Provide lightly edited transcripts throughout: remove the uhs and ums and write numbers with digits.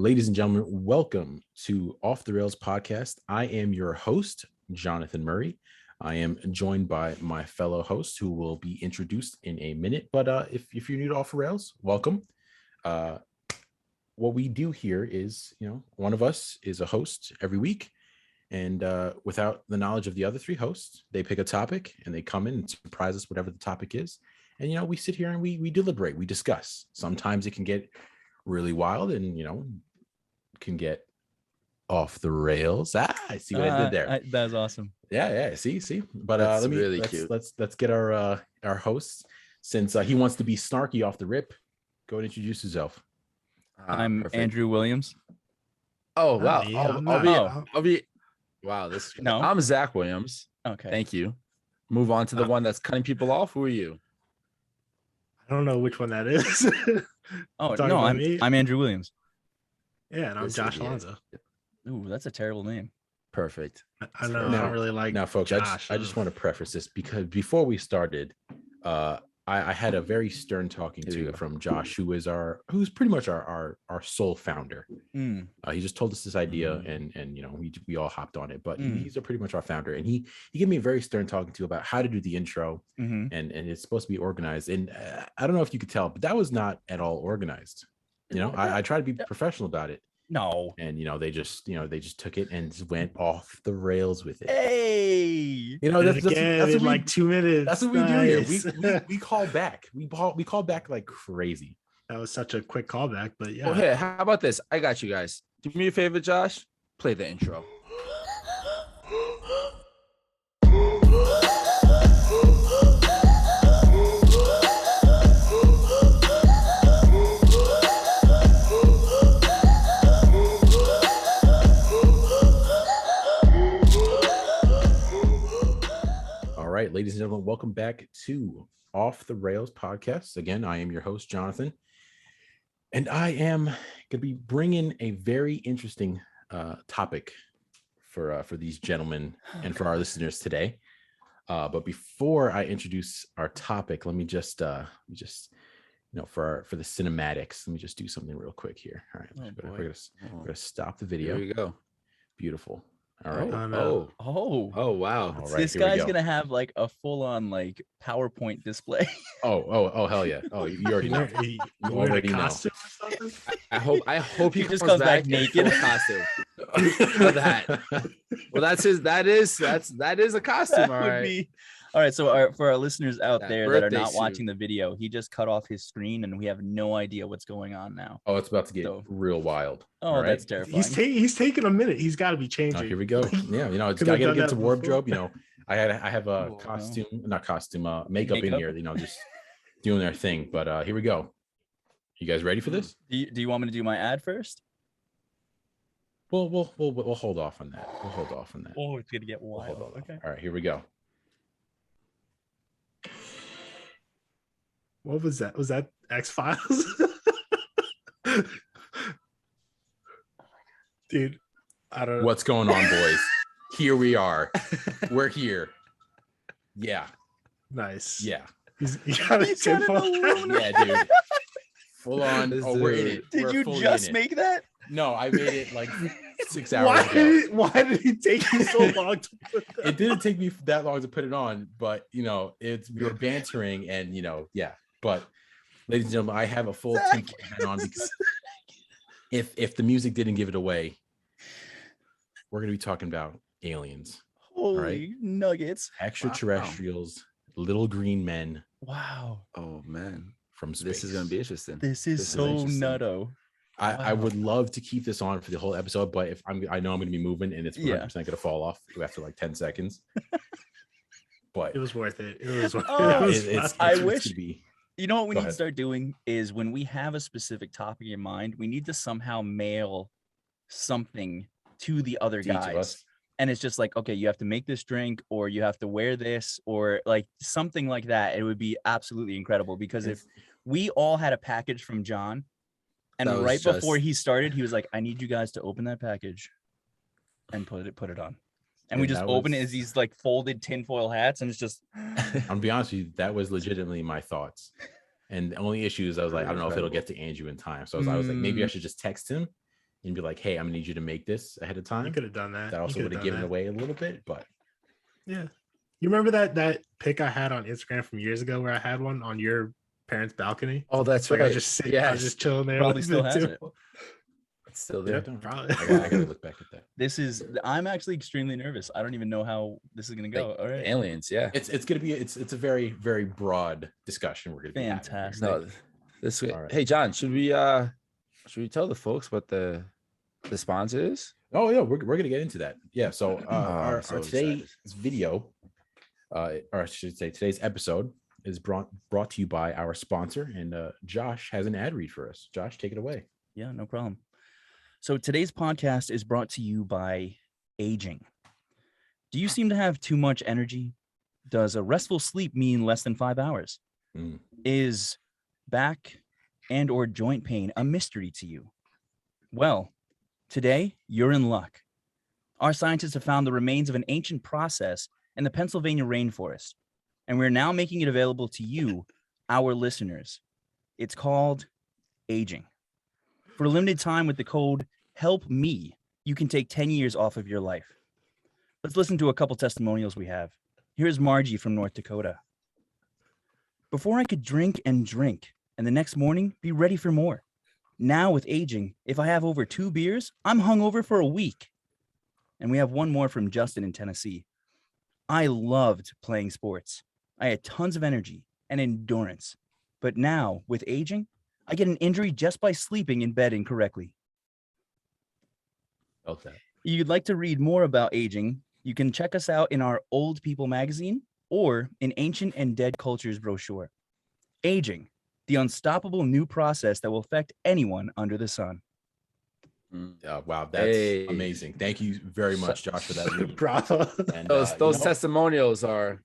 Ladies and gentlemen, welcome to Off the Rails podcast. I am your host, Jonathan Murray. I am joined by my fellow host who will be introduced in a minute. But if you're new to Off the Rails, welcome. What we do here is, one of us is a host every week. And without the knowledge of the other three hosts, they pick a topic and they come in and surprise us whatever the topic is. And, we sit here and we deliberate, we discuss. Sometimes it can get really wild and, can get off the rails. I see what I did there. That was awesome. Yeah. See. But let's get our hosts, since he wants to be snarky off the rip. Go and introduce yourself. I'm perfect. Andrew Williams. Oh wow! I'll be. Wow, No. I'm Zach Williams. Okay. Thank you. Move on to the one that's cutting people off. Who are you? I don't know which one that is. I'm Andrew Williams. Yeah, and I'm Josh Alonzo. Ooh, that's a terrible name. Perfect. I know. I don't really like. Now, folks, Josh, I just want to preface this because before we started, I had a very stern talking to from Josh, who's pretty much our sole founder. He just told us this idea, and we all hopped on it. But he's pretty much our founder, and he gave me a very stern talking to about how to do the intro, and it's supposed to be organized. And I don't know if you could tell, but that was not at all organized. I try to be professional about it. No. And they just took it and just went off the rails with it. Hey, that's in like 2 minutes. That's what we do here. We call back. We call back like crazy. That was such a quick callback, but yeah. Well, hey, how about this? I got you guys. Do me a favor, Josh. Play the intro. All right, ladies and gentlemen, welcome back to Off the Rails podcast. Again, I am your host, Jonathan, and I am going to be bringing a very interesting topic for these gentlemen and for our listeners today. But before I introduce our topic, let me just for the cinematics, let me just do something real quick here. All right, we're gonna stop the video. Here we go. Beautiful. All right. Oh wow. All right, this guy's gonna have like a full-on like PowerPoint display. Oh hell yeah. Oh, you already know. You already know. Or something? I hope he just comes back naked in costume. Well, that is a costume. All right. All right, so for our listeners out there that are not suit. Watching the video, he just cut off his screen and we have no idea what's going on now. Oh, it's about to get real wild. Oh, that's terrifying. He's taking a minute. He's got to be changing. Oh, here we go. Yeah, it's got to get into wardrobe. I have a makeup in here. Just doing their thing. But here we go. You guys ready for this? Do you want me to do my ad first? We'll hold off on that. Oh, it's gonna get wild. Okay. All right, here we go. What was that? Was that X-Files? Dude, I don't know. What's going on, boys? Here we are. We're here. Yeah. Nice. Yeah. He's got a balloon. Yeah, dude. Full on. We're in it. Did you just make that? No, I made it like 6 hours ago. Why did it take you so long to put that It didn't take me that long to put it on, but we were bantering and yeah. But ladies and gentlemen, I have a full team hat on because if the music didn't give it away, we're gonna be talking about aliens. Holy nuggets. Extraterrestrials, little green men. Wow. Oh man. From space. This is gonna be interesting. This is so nutto. I would love to keep this on for the whole episode, but if I know I'm going to be moving and it's 100% going to fall off after like 10 seconds. But it was worth it. It was worth it. I wish. You know what we need to ahead. start doing is when we have a specific topic in mind, we need to somehow mail something to the other guys. And it's just like, okay, you have to make this drink or you have to wear this or like something like that. It would be absolutely incredible because if we all had a package from John and right before he started, he was like, I need you guys to open that package and put it on. And we just open it as these like folded tinfoil hats, and it's just. I'm gonna be honest with you, that was legitimately my thoughts. And the only issue is I was like, I don't know if it'll get to Andrew in time. So I was like, maybe I should just text him and be like, hey, I'm gonna need you to make this ahead of time. You could have done that. That also would have given away a little bit, but yeah. You remember that pic I had on Instagram from years ago where I had one on your parents' balcony? Oh, that's like right. I was just sitting, I was just chilling there. Probably still has it. It's still there. Yeah, probably. I gotta look back at that. I'm actually extremely nervous. I don't even know how this is gonna go. All right. Aliens, yeah. It's gonna be it's a very, very broad discussion we're gonna be having. Fantastic. No, this way. All right. Hey John, should we tell the folks what the sponsor is? Oh yeah, we're gonna get into that. Yeah. So our so today's excited. video, or I should say today's episode is brought to you by our sponsor, and Josh has an ad read for us. Josh, take it away. Yeah, no problem. So today's podcast is brought to you by aging. Do you seem to have too much energy? Does a restful sleep mean less than 5 hours? Is back and or joint pain a mystery to you? Well, today you're in luck. Our scientists have found the remains of an ancient process in the Pennsylvania rainforest, and we're now making it available to you, our listeners. It's called aging. For a limited time with the code HELP-ME, you can take 10 years off of your life. Let's listen to a couple testimonials we have. Here's Margie from North Dakota. Before I could drink and the next morning be ready for more. Now with aging, if I have over 2 beers, I'm hungover for a week. And we have one more from Justin in Tennessee. I loved playing sports. I had tons of energy and endurance. But now with aging, I get an injury just by sleeping in bed incorrectly. Felt that. You'd like to read more about aging, you can check us out in our Old People magazine or in Ancient and Dead Cultures brochure. Aging, the unstoppable new process that will affect anyone under the sun. Wow, that's amazing. Thank you very much, Josh, for that. Bravo. And, Those testimonials are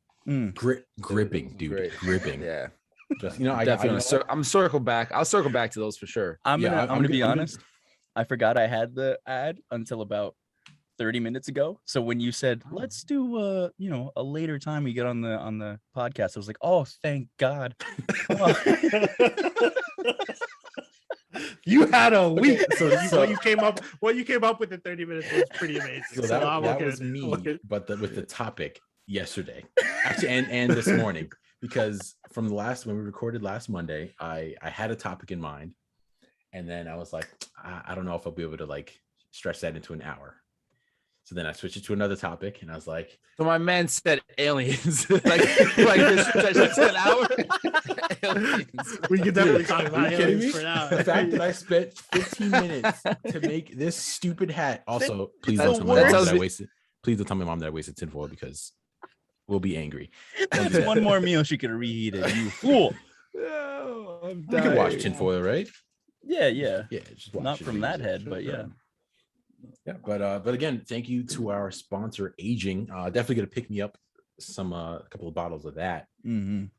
gripping, dude. great. Gripping. Yeah. Just I'm circle back. I'll circle back to those for sure. I'm gonna be honest. I forgot I had the ad until about 30 minutes ago. So when you said let's do a later time we get on the podcast, I was like, oh, thank God. You had a week, so what you came up with in 30 minutes was pretty amazing. So that was me, but with the topic yesterday, actually, and this morning, because from when we recorded last Monday, I had a topic in mind, and then I was like, I don't know if I'll be able to like stretch that into an hour. So then I switched it to another topic, and I was like, so my man said aliens. like this an hour. Aliens. We could definitely talk about aliens for now. The fact that I spent 15 minutes to make this stupid hat. Also, please don't tell my mom that I wasted. Please don't tell my mom that I wasted tinfoil because we'll be angry. That's one more meal she could have reheated. You fool. Oh, you can wash tinfoil, right? Yeah. Just wash Not it, from that head, but yeah. Yeah, but again, thank you to our sponsor, Aging. Definitely gonna pick me up a couple of bottles of that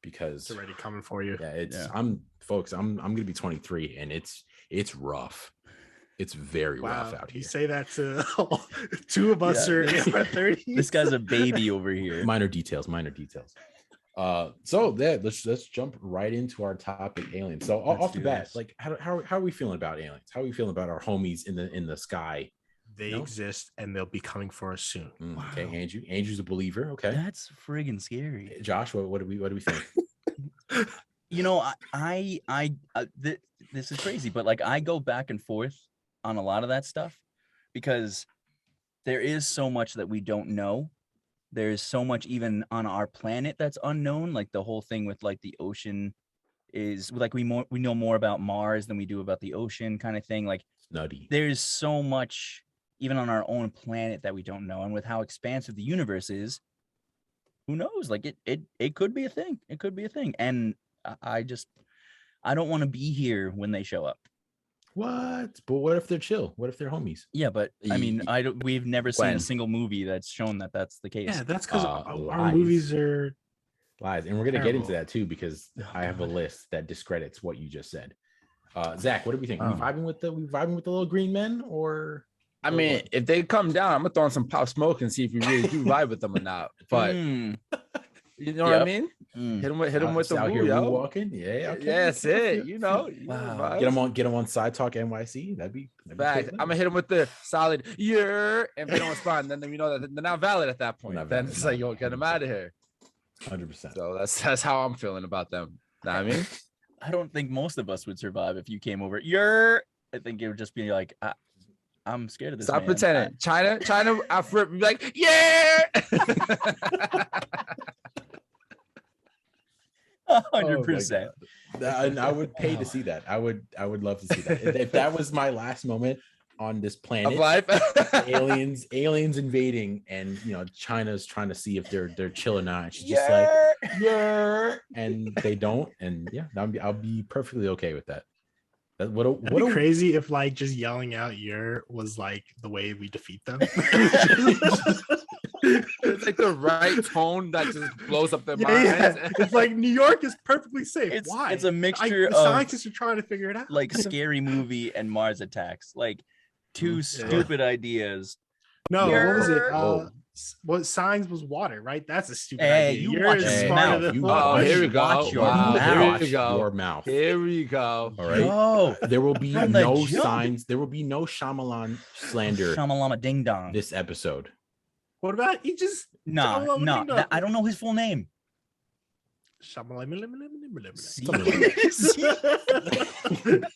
because it's already coming for you. Yeah, I'm gonna be 23 and it's rough. It's very rough out here. You say that to two of us are in our 30s. This guy's a baby over here. Minor details. So let's jump right into our topic, aliens. So off the bat, like how are we feeling about aliens? How are we feeling about our homies in the sky? They exist and they'll be coming for us soon. Okay, Andrew's a believer. Okay, that's friggin' scary. Josh, what do we think? This is crazy, but like I go back and forth on a lot of that stuff because there is so much that we don't know. There's so much even on our planet that's unknown. Like the whole thing with like the ocean is like we know more about Mars than we do about the ocean, kind of thing. Like it's nutty. There's so much even on our own planet that we don't know, and with how expansive the universe is, who knows? Like it could be a thing. It could be a thing, and I don't want to be here when they show up. What? But what if they're chill? What if they're homies? Yeah, but I mean, we've never seen a single movie that's shown that that's the case. Yeah, that's because our movies are lies, and we're gonna get into that too because I have a list that discredits what you just said. Zach, what do we think? We vibing with the little green men, or? I mean, if they come down, I'm gonna throw on some pop smoke and see if you really do vibe with them or not. But you know what I mean? Mm. Hit him with the out woo, here yo. walking. Yeah, okay. Yeah, that's it. You know, Wow. Get him on Side Talk NYC. That'd be Fact. I'm gonna hit him with the solid yeah, and if they don't respond, then you know that they're not valid at that point. Then it's like, yo, get them out of here. 100%. So that's how I'm feeling about them. Know what I mean, I don't think most of us would survive if you came over. I think it would just be like, I'm scared of this. stop man. pretending. China, after be like, yeah. 100%. And I would pay to see that. I would love to see that. If that was my last moment on this planet Of life. aliens invading, and China's trying to see if they're chill or not. She's just like, yeah, and they don't, and yeah, I'll be perfectly okay with that. That'd be crazy if like just yelling out "your" was like the way we defeat them. It's like the right tone that just blows up their minds. Yeah. It's like New York is perfectly safe. Why? It's a mixture the of scientists are trying to figure it out. like Scary Movie and Mars Attacks, like two stupid ideas. No, what was it? What Signs was water, right? That's a stupid idea. You watch your mouth. Here we go. Watch your Wow. mouth. Here we go. Your mouth. Here we go. All right. Oh, There will be From the no jump. signs. There will be no Shyamalan slander Shamalama Ding Dong. this episode. What about he just No, Ding Dong. I don't know his full name.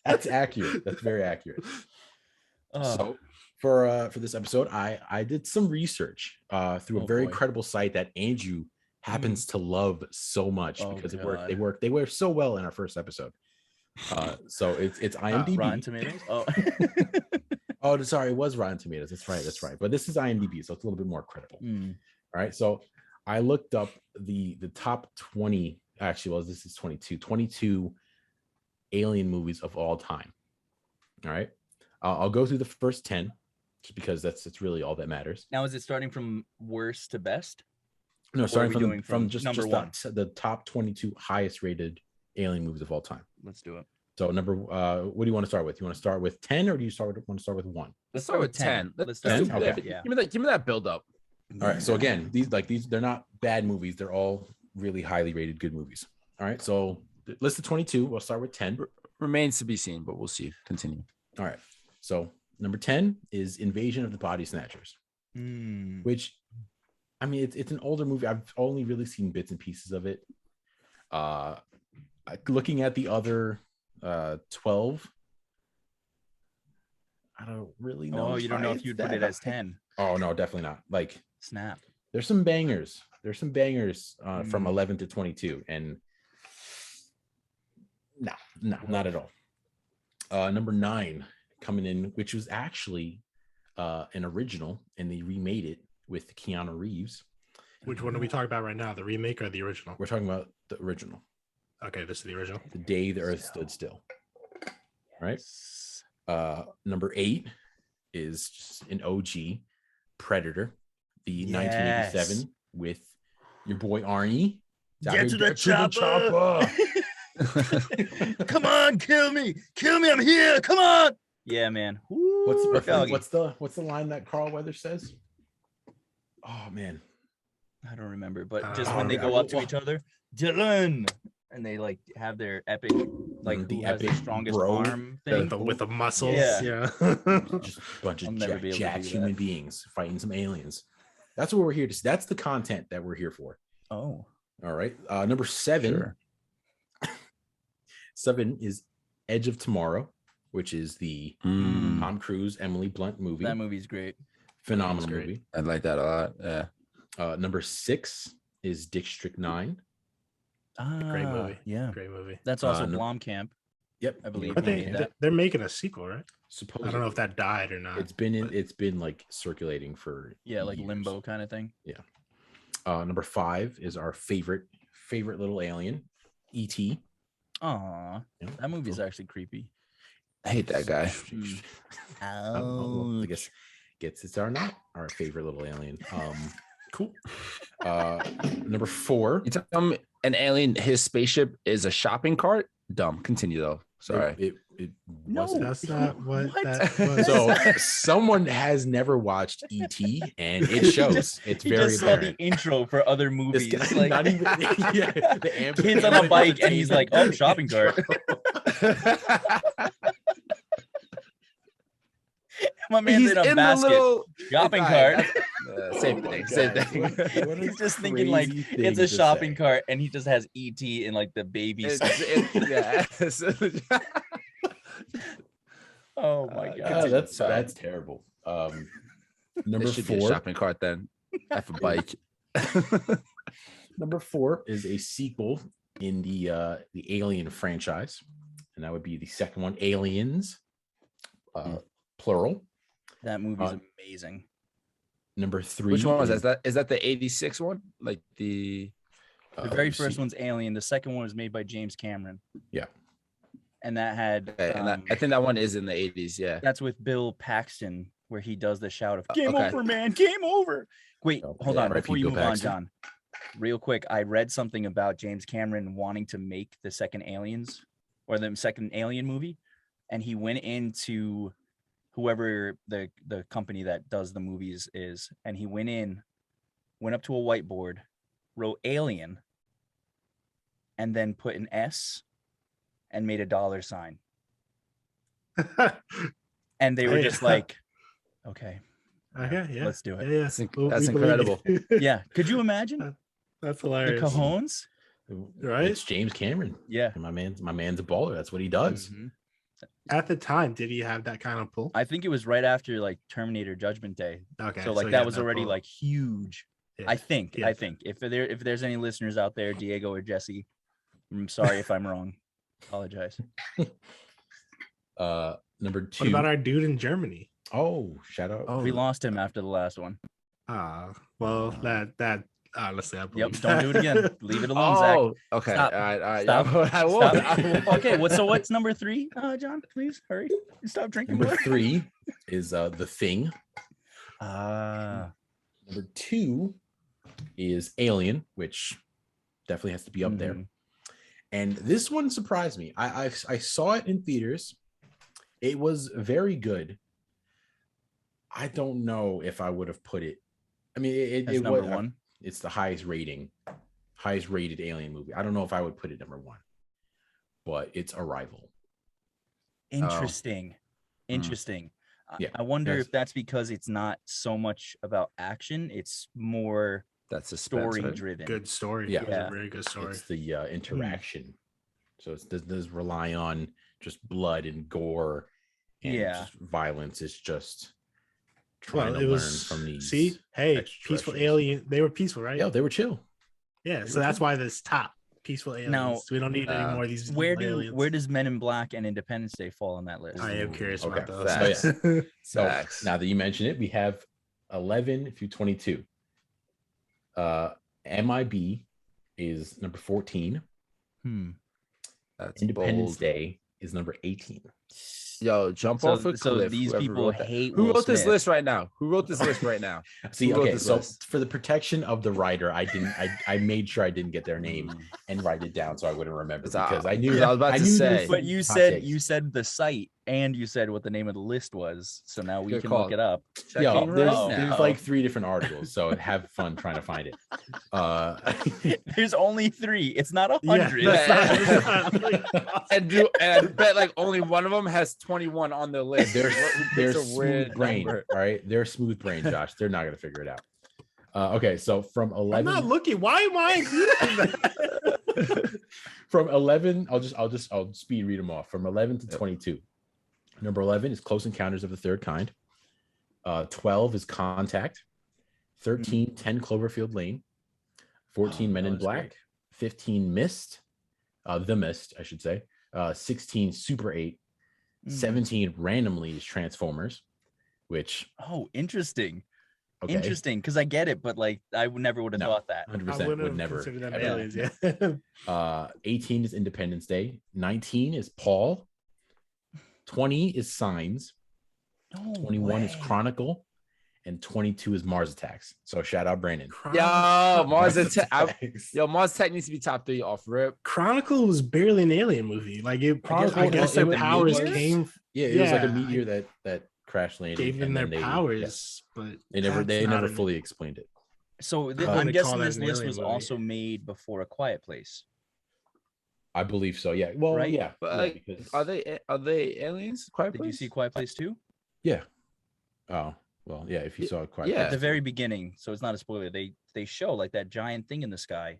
That's accurate. That's very accurate. Oh, So for this episode, I did some research through a very credible site that Andrew happens to love so much because they work so well in our first episode. So it's IMDb. Rotten Tomatoes. Oh, Oh, sorry, it was Rotten Tomatoes. That's right. But this is IMDb, so it's a little bit more credible. All right. So I looked up the top 20. Actually, well, this is 22 alien movies of all time. All right. I'll go through the first 10 just because that's really all that matters. now is it starting from worst to best? No, Or are starting we doing from from just number just one? the top 22 highest rated alien movies of all time. Let's do it. So what do you want to start with? You want to start with 10 or do you want to start with 1? Let's start with 10. Let's start 10? with 10. Okay. Yeah. Give me that build up. All right. So again, these they're not bad movies. They're all really highly rated good movies. All right. So list of 22. We'll start with 10. Remains to be seen, but we'll see. Continue. All right. So number 10 is Invasion of the Body Snatchers, which, I mean, it's an older movie. I've only really seen bits and pieces of it. Looking at the other 12, I don't really know. Oh, you don't know if you'd put it as 10. Oh no, definitely not. Like, Snap. there's some bangers. From 11 to 22, and no, not at all. Number 9 coming in, which was actually an original, and they remade it with Keanu Reeves. Which one are we talking about right now? The remake or the original? We're talking about the original. Okay, this is the original. The Day the Earth Stood Still. Right. Number 8 is just an OG, Predator, the 1987 with your boy Arnie. Get to the chopper. Come on, kill me, I'm here, come on. Yeah, man. Woo, What's the line that Carl Weathers says? Oh man, I don't remember, but just when they go up to each other, Dylan, and they like have their epic, like the who has the epic strongest bro arm thing with the muscles. Yeah. just a bunch of I'll never be able to jacked do human that. beings fighting some aliens. That's what we're here to see. That's the content that we're here for. Oh, All right. Number 7. Sure. 7 is Edge of Tomorrow, which is the Tom Cruise, Emily Blunt movie. that movie's great. Phenomenal great. movie. I like that a lot. Yeah. Number 6 is District 9. Great movie. Yeah, Great movie. that's also no- Blomkamp, Yep. I believe. I he think made that. they're making a sequel, right? Supposedly. I don't know if that died or not. It's been like circulating for Yeah, like years. Limbo kind of thing. Number 5 is our favorite little alien, E.T. Aw, Yeah. that movie's actually creepy. I hate that guy. I don't know, well, I guess it's our favorite little alien. Cool. Number 4. You tell him an alien, his spaceship is a shopping cart? Dumb. Continue though. Sorry. It No, wasn't. That's not what What? that was. So someone has never watched E.T. and it shows. It's He very just saw the apparent. intro for other This movies. guy, Like not even yeah, the kids on a bike, and he's like, "Oh, shopping cart." My man's He's in a in basket. the little Shopping Alright, cart. same Oh my thing. Same God. thing. What a He's just thinking like crazy it's thing a to shopping say. cart, and he just has ET in like the baby. Yeah. Oh my god. Oh, that's terrible. Number This should be a 4. shopping cart then. F a bike. Number 4 is a sequel in the Alien franchise, and that would be the second one, Aliens, plural. That movie's amazing. Number 3. Which one was that? Is that the 86 one? Like the The very first one's Alien. The second one was made by James Cameron. Yeah. And that had okay, and I think that one is in the 80s. Yeah. that's with Bill Paxton, where he does the shout of "Game okay. over, man! Game over!" Wait, Oh, hold yeah, on. R.I.P. Before you Bill move on, Paxton. John, real quick, I read something about James Cameron wanting to make the second Aliens or the second Alien movie, and he went into whoever the company that does the movies is, and he went up to a whiteboard, wrote Alien, and then put an S and made a dollar sign. And they were just like, okay, Okay, yeah. let's do it. Yeah, That's we believe incredible. you. Yeah. Could you imagine That's the hilarious. cajones? Right? It's James Cameron. Yeah. And my man's a baller. That's what he does. Mhm. At the time, did he have that kind of pull? I think it was right after like Terminator Judgment Day. Okay. So like he that had was already pull. like huge. Yeah. I think. Yeah. I think if there's any listeners out there, Diego or Jesse, I'm sorry if I'm wrong. Apologize. Number 2. What about our dude in Germany? Oh, shout out. Oh, We lost him after the last one. Well, that honestly, I Yep. believe Don't do it again. Leave it alone, Zach. Oh, okay. Stop. All right. Stop. Yeah, I won't. Stop. I won't. Okay. What's number 3? John, please hurry. Stop drinking Number more. 3 is The Thing. Ah. Number 2 is Alien, which definitely has to be up there. Mhm. And this one surprised me. I saw it in theaters. It was very good. I don't know if I would have put it. I mean, it Number was 1. It's the highest rated Alien movie. I don't know if I would put it number 1, but it's Arrival. Interesting. Interesting. Yeah, I wonder yes. if that's because it's not so much about action. It's more That's a story driven. good story. Yeah. It was a very good story. It's the interaction. So it does rely on just blood and gore and just violence. It's just trying to learn from these. See, hey, peaceful extraterrestrials. alien. They were peaceful, right? Yeah, they were chill. Yeah, so that's why this top peaceful aliens. Now, we don't need any more of these. Where aliens. does Men in Black and Independence Day fall on that list? I am curious Okay. about those. Facts. So Facts. now that you mention it, we have 11 through 22. MIB is number 14. That's Independence bold. Day is number 18. Yo, jump So- off a so cliff. these whoever people wrote that. hate Who Will wrote this Smith. list right now? Who wrote this list right now? See, Who wrote okay, this so list? for the protection of the writer, I made sure I didn't get their name Mm. and write it down so I wouldn't remember It's, because I knew I was about to knew say. there was But some you hot said takes. the site and you said what the name of the list was. So now we Good can call. look it up. Checking Yo, right there's now. like 3 different articles, so have fun trying to find it. There's only 3. It's not Yeah, 100. that's not- and I bet like only one of them has 21 on their list. They're It's a smooth weird brain, number. all right? They're smooth brain, Josh. They're not gonna figure it out. Okay, so from I'm 11 not looking. Why am I including that? from 11, I'll speed read them off. From 11 to 22. Number 11 is Close Encounters of the Third Kind. 12 is Contact. 13, 10 Cloverfield Lane. 14, Men in that's Black. great. 15, Mist. The Mist, I should say. 16, Super 8. 17, randomly is Transformers, which Oh, interesting. okay, Interesting, because I get it, but like I never would have No. thought that. 100% I would wouldn't never. consider them ever. aliens. Yeah. 18 is Independence Day. 19 is Paul. 20 is Signs. No 21 is way. Chronicle. and 22 is Mars Attacks. So shout out Brandon. Yo, Mars Attacks. Yo, Mars Attack needs to be top 3 off rip. Chronicle was barely an alien movie. Like I guess their powers came. Yeah, it was like a meteor that crash landed, gave them their powers, but they never fully explained it. So I'm guessing this list was also made before A Quiet Place. I believe so. Yeah. Well, right? Yeah. But because... are they aliens? Quiet Place? Did you see Quiet Place 2? Yeah. Oh well, yeah. If you saw Quiet Place, at the very beginning, so it's not a spoiler. They show like that giant thing in the sky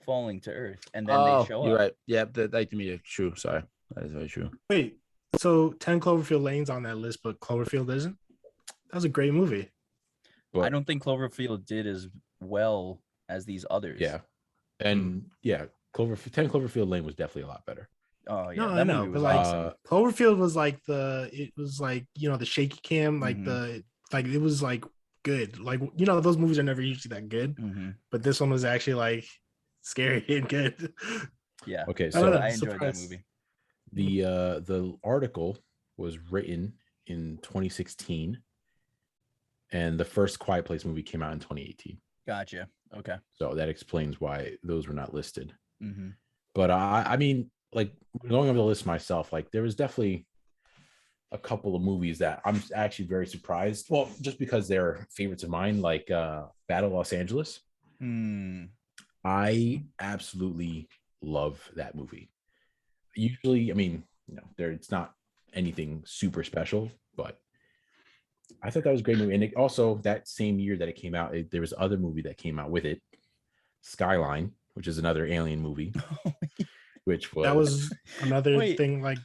falling to Earth, and then they show up. You're right. Yeah, that to me is true. Sorry, that is very true. Wait. So 10 Cloverfield Lane's on that list, but Cloverfield isn't? That was a great movie. But I don't think Cloverfield did as well as these others. Yeah. And 10 Cloverfield Lane was definitely a lot better. Oh yeah. No, I know. But like Cloverfield was like it was like, the shaky cam, like it was like good. Like, those movies are never usually that good. But this one was actually like scary and good. Yeah. Okay. So I enjoyed that movie. The article was written in 2016, and the first Quiet Place movie came out in 2018. Gotcha. Okay. So that explains why those were not listed. But I mean, like going over the list myself, like there was definitely a couple of movies that I'm actually very surprised. Well, just because they're favorites of mine, like Battle Los Angeles. I absolutely love that movie. Usually, I mean, it's not anything super special, but I thought that was a great movie. And it also, that same year that it came out, there was other movie that came out with it, Skyline, which is another alien movie. Which was another thing, like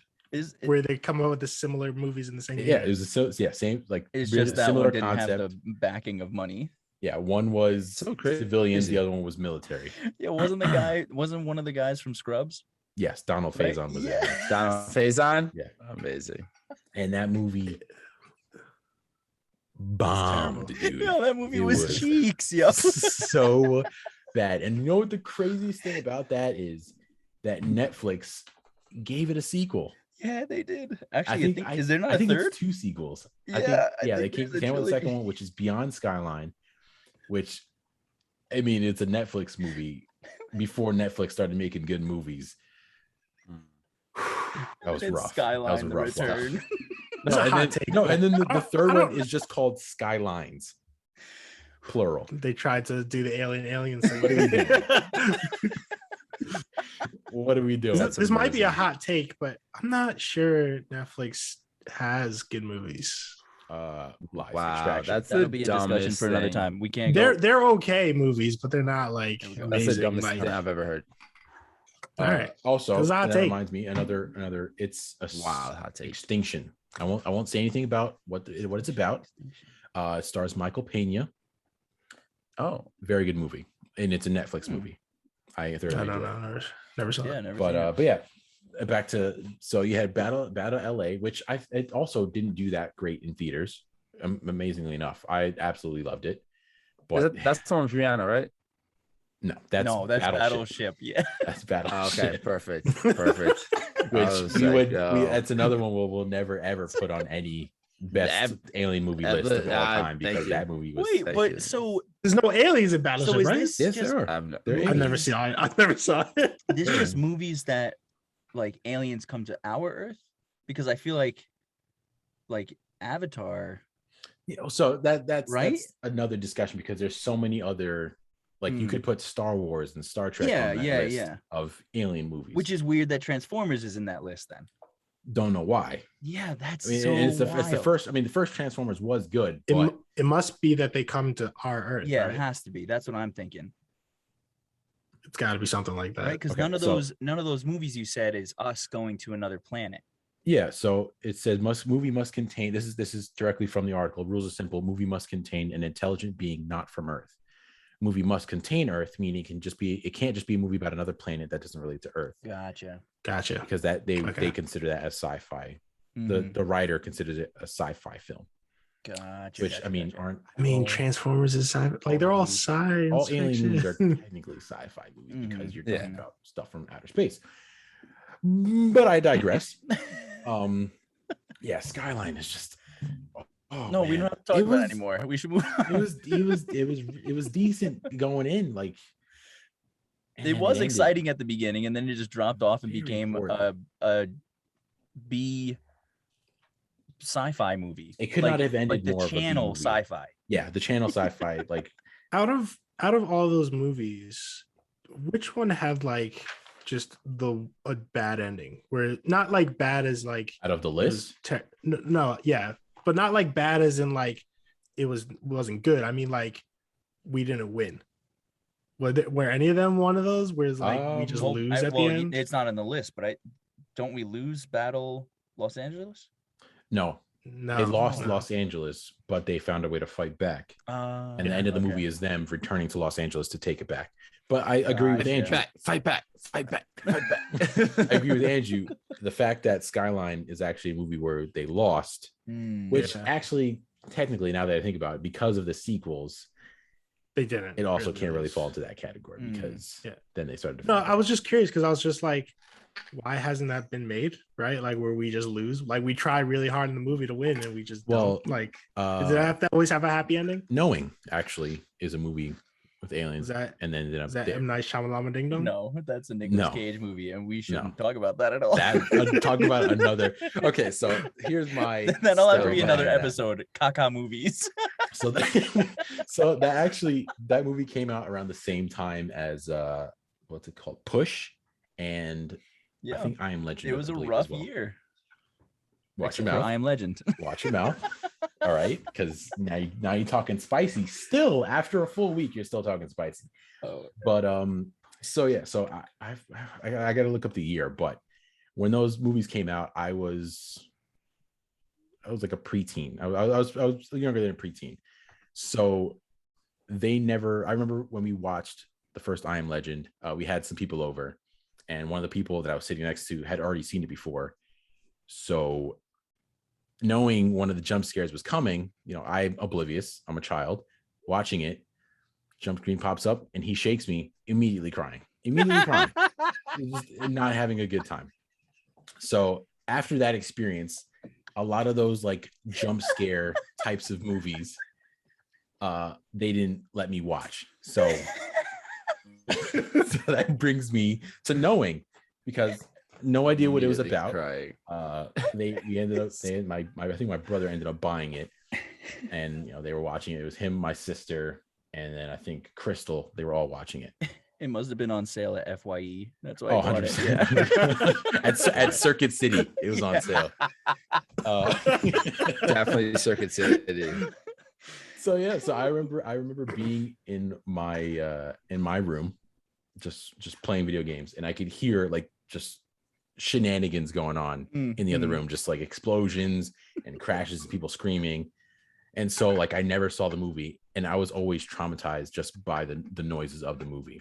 where they come out with the similar movies in the same year. Yeah, it was same, like it's just that one didn't concept. Have the backing of money. Yeah, one was civilians, the other one was military. Yeah, wasn't one of the guys from Scrubs? Yes, Donald Faison was there. Donald Faison? Yeah. Amazing. And that movie bombed, dude. Yeah, that movie was cheeks, yo. So bad. And you know what the craziest thing about that is? That Netflix gave it a sequel. Yeah, they did. Actually, I think is there not a third? It's 2 sequels. Yeah, they came with the second one, which is Beyond Skyline, which, I mean, it's a Netflix movie before Netflix started making good movies. That was rough. Skyline, that was a rough return. And then the third one is just called Skylines, plural. They tried to do the alien thing. What are we doing? This might be a hot take, but I'm not sure Netflix has good movies. Wow, that'll be a discussion for another time. We can't. They're okay movies, but they're not like amazing. That's the dumbest thing I've ever heard. All right. Also, that reminds me another. It's a hot take. Extinction. I won't say anything about what it's about. It stars Michael Pena. Oh, very good movie, and it's a Netflix movie. I thoroughly never saw it. Yeah, but yeah, back to, so you had Battle LA, which it also didn't do that great in theaters. Amazingly enough, I absolutely loved it. But that's on Rihanna, right? No, that's Battleship. Yeah, that's Battleship. Okay, perfect. Which that's another one we'll never ever put on any best alien movie list of all time, because that movie was. Wait, but so there's no aliens in Battleship, so right? Yes, there are. I've never saw it. This is just movies that like aliens come to our Earth, because I feel like Avatar. So that's right. That's another discussion, because there's so many other. Like you could put Star Wars and Star Trek on that list of alien movies. Which is weird that Transformers is in that list then. Don't know why. Yeah, that's it's the first. I mean, the first Transformers was good. But it must be that they come to our Earth. Yeah, right? It has to be. That's what I'm thinking. It's got to be something like that, right? Because none of those movies you said is us going to another planet. Yeah, so it says movie must contain. This is directly from the article. Rules are simple. Movie must contain an intelligent being not from Earth. Movie must contain Earth, meaning it can't just be a movie about another planet that doesn't relate to Earth. Gotcha. Because that they consider that as sci-fi. Mm-hmm. The writer considers it a sci-fi film. Gotcha. Which Transformers is sci-fi. Like they're all science. All alien movies are technically sci-fi movies because you're talking about stuff from outer space. But I digress. Yeah, Skyline is just Oh, No, man. we don't have to talk about it anymore. We should move on. It was decent going in. Like, it was exciting at the beginning, and then it just dropped off and became a B sci-fi movie. It could not have ended like more the channel of a B movie. sci-fi. Yeah, the channel sci-fi. Like, out of all those movies, which one had like just a bad ending? Where not like bad as like out of the list? No, yeah, but not like bad as in like it wasn't good. I mean, like we didn't win. Were any of them one of those where it's like we just lose at the end? It's not on the list, but don't we lose Battle Los Angeles? No, they lost Los Angeles, but they found a way to fight back. And the end of the movie is them returning to Los Angeles to take it back. But I agree with Andrew. Fight back. I agree with Andrew. The fact that Skyline is actually a movie where they lost, which actually, technically, now that I think about it, because of the sequels, they didn't. It also can't really fall into that category because then they started. No, I was just curious because I was just like, why hasn't that been made? Right, like where we just lose, like we try really hard in the movie to win and we just don't. Like, does it have to always have a happy ending? Knowing actually is a movie with aliens, and then is that M. Night Shyamalan Ding Dong? No, that's a Nicolas Cage movie, and we shouldn't talk about that at all. Talk about another. Okay, so here's my. That'll have to be another episode. Caca movies. So that movie came out around the same time as what's it called, Push, and I think I Am Legend. It was a rough year. Watch your mouth. I Am Legend. Watch your mouth. All right, because now you're talking spicy. Still, after a full week, you're still talking spicy. But so I got to look up the year. But when those movies came out, I was like a preteen. I was younger than a preteen. So they never. I remember when we watched the first I Am Legend, we had some people over, and one of the people that I was sitting next to had already seen it before. So knowing one of the jump scares was coming, I'm oblivious. I'm a child watching it. Jump screen pops up and he shakes me, immediately crying, just not having a good time. So after that experience, a lot of those like jump scare types of movies, they didn't let me watch. So that brings me to knowing, because no idea what it was about. We ended up saying I think my brother ended up buying it, and they were watching it. It was him, my sister, and then I think Crystal. They were all watching it. It must have been on sale at FYE. That's why I bought it. Yeah. at Circuit City, it was on sale. Definitely Circuit City. So I remember being in my room, just playing video games, and I could hear like just shenanigans going on in the other room, just like explosions and crashes and people screaming. And so like I never saw the movie, and I was always traumatized just by the noises of the movie.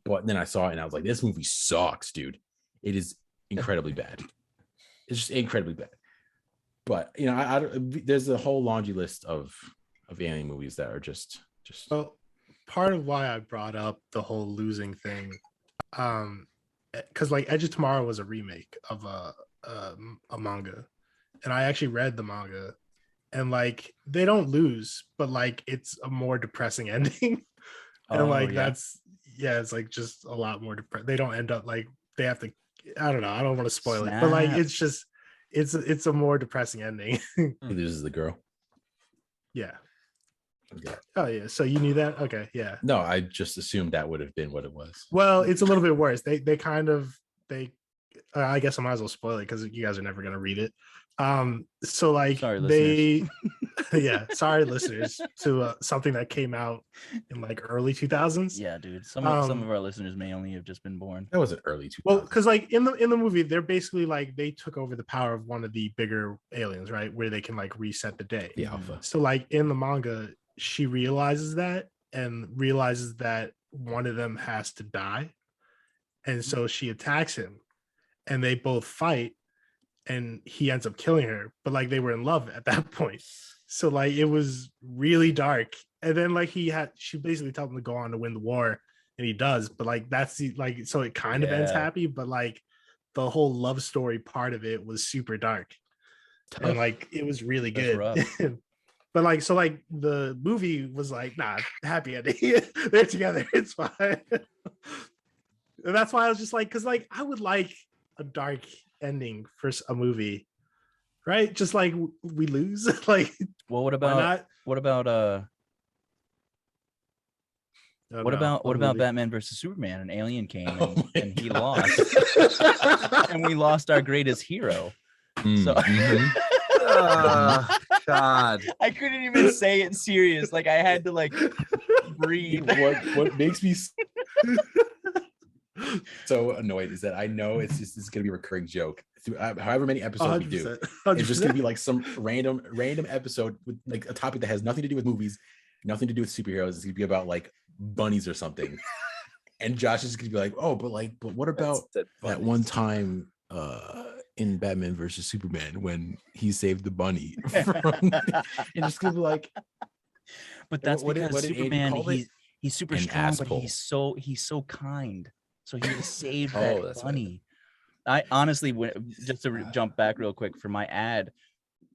But then I saw it and I was like, this movie sucks, dude. It is incredibly bad. It's just incredibly bad. But there's a whole laundry list of alien movies that are just well, part of why I brought up the whole losing thing, because like Edge of Tomorrow was a remake of a manga, and I actually read the manga, and like they don't lose, but like it's a more depressing ending. And it's like just a lot more depressed. They don't end up like they have to. I don't know. I don't want to spoil it, but like it's just it's a more depressing ending. He loses the girl. Yeah. Oh yeah. So you knew that? Okay. Yeah. No, I just assumed that would have been what it was. Well, it's a little bit worse. They I guess I might as well spoil it because you guys are never gonna read it. So like sorry, listeners to something that came out in like early 2000s. Yeah, dude. Some of our listeners may only have just been born. That wasn't early 2000s. Well, because like in the movie, they're basically like they took over the power of one of the bigger aliens, right? Where they can like reset the day. The Alpha. So like in the manga, she realizes that one of them has to die, and so she attacks him, and they both fight. And he ends up killing her, but like they were in love at that point. So like it was really dark. And then like she basically told him to go on to win the war, and he does. But like so it kind of ends happy, but like the whole love story part of it was super dark. and like it was really good. But like, so like the movie was like, nah, happy ending. They're together. It's fine. And that's why I was just like, because like I would like a dark ending for a movie, right? Just like we lose. Like, well, what about what about Batman versus Superman? An alien came and he lost, and we lost our greatest hero. So. God, I couldn't even say it serious. Like I had to like breathe. What makes me so annoyed is that I know it's gonna be a recurring joke through however many episodes 100%, we do. 100%. It's just gonna be like some random episode with like a topic that has nothing to do with movies, nothing to do with superheroes. It's gonna be about like bunnies or something. And Josh is gonna be like, oh, but what about that one time in Batman versus Superman when he saved the bunny from, and just gonna be like, but that's because Superman he's super strong, asshole. But he's so kind, so he would save that bunny. Right. I honestly, just to jump back real quick for my ad,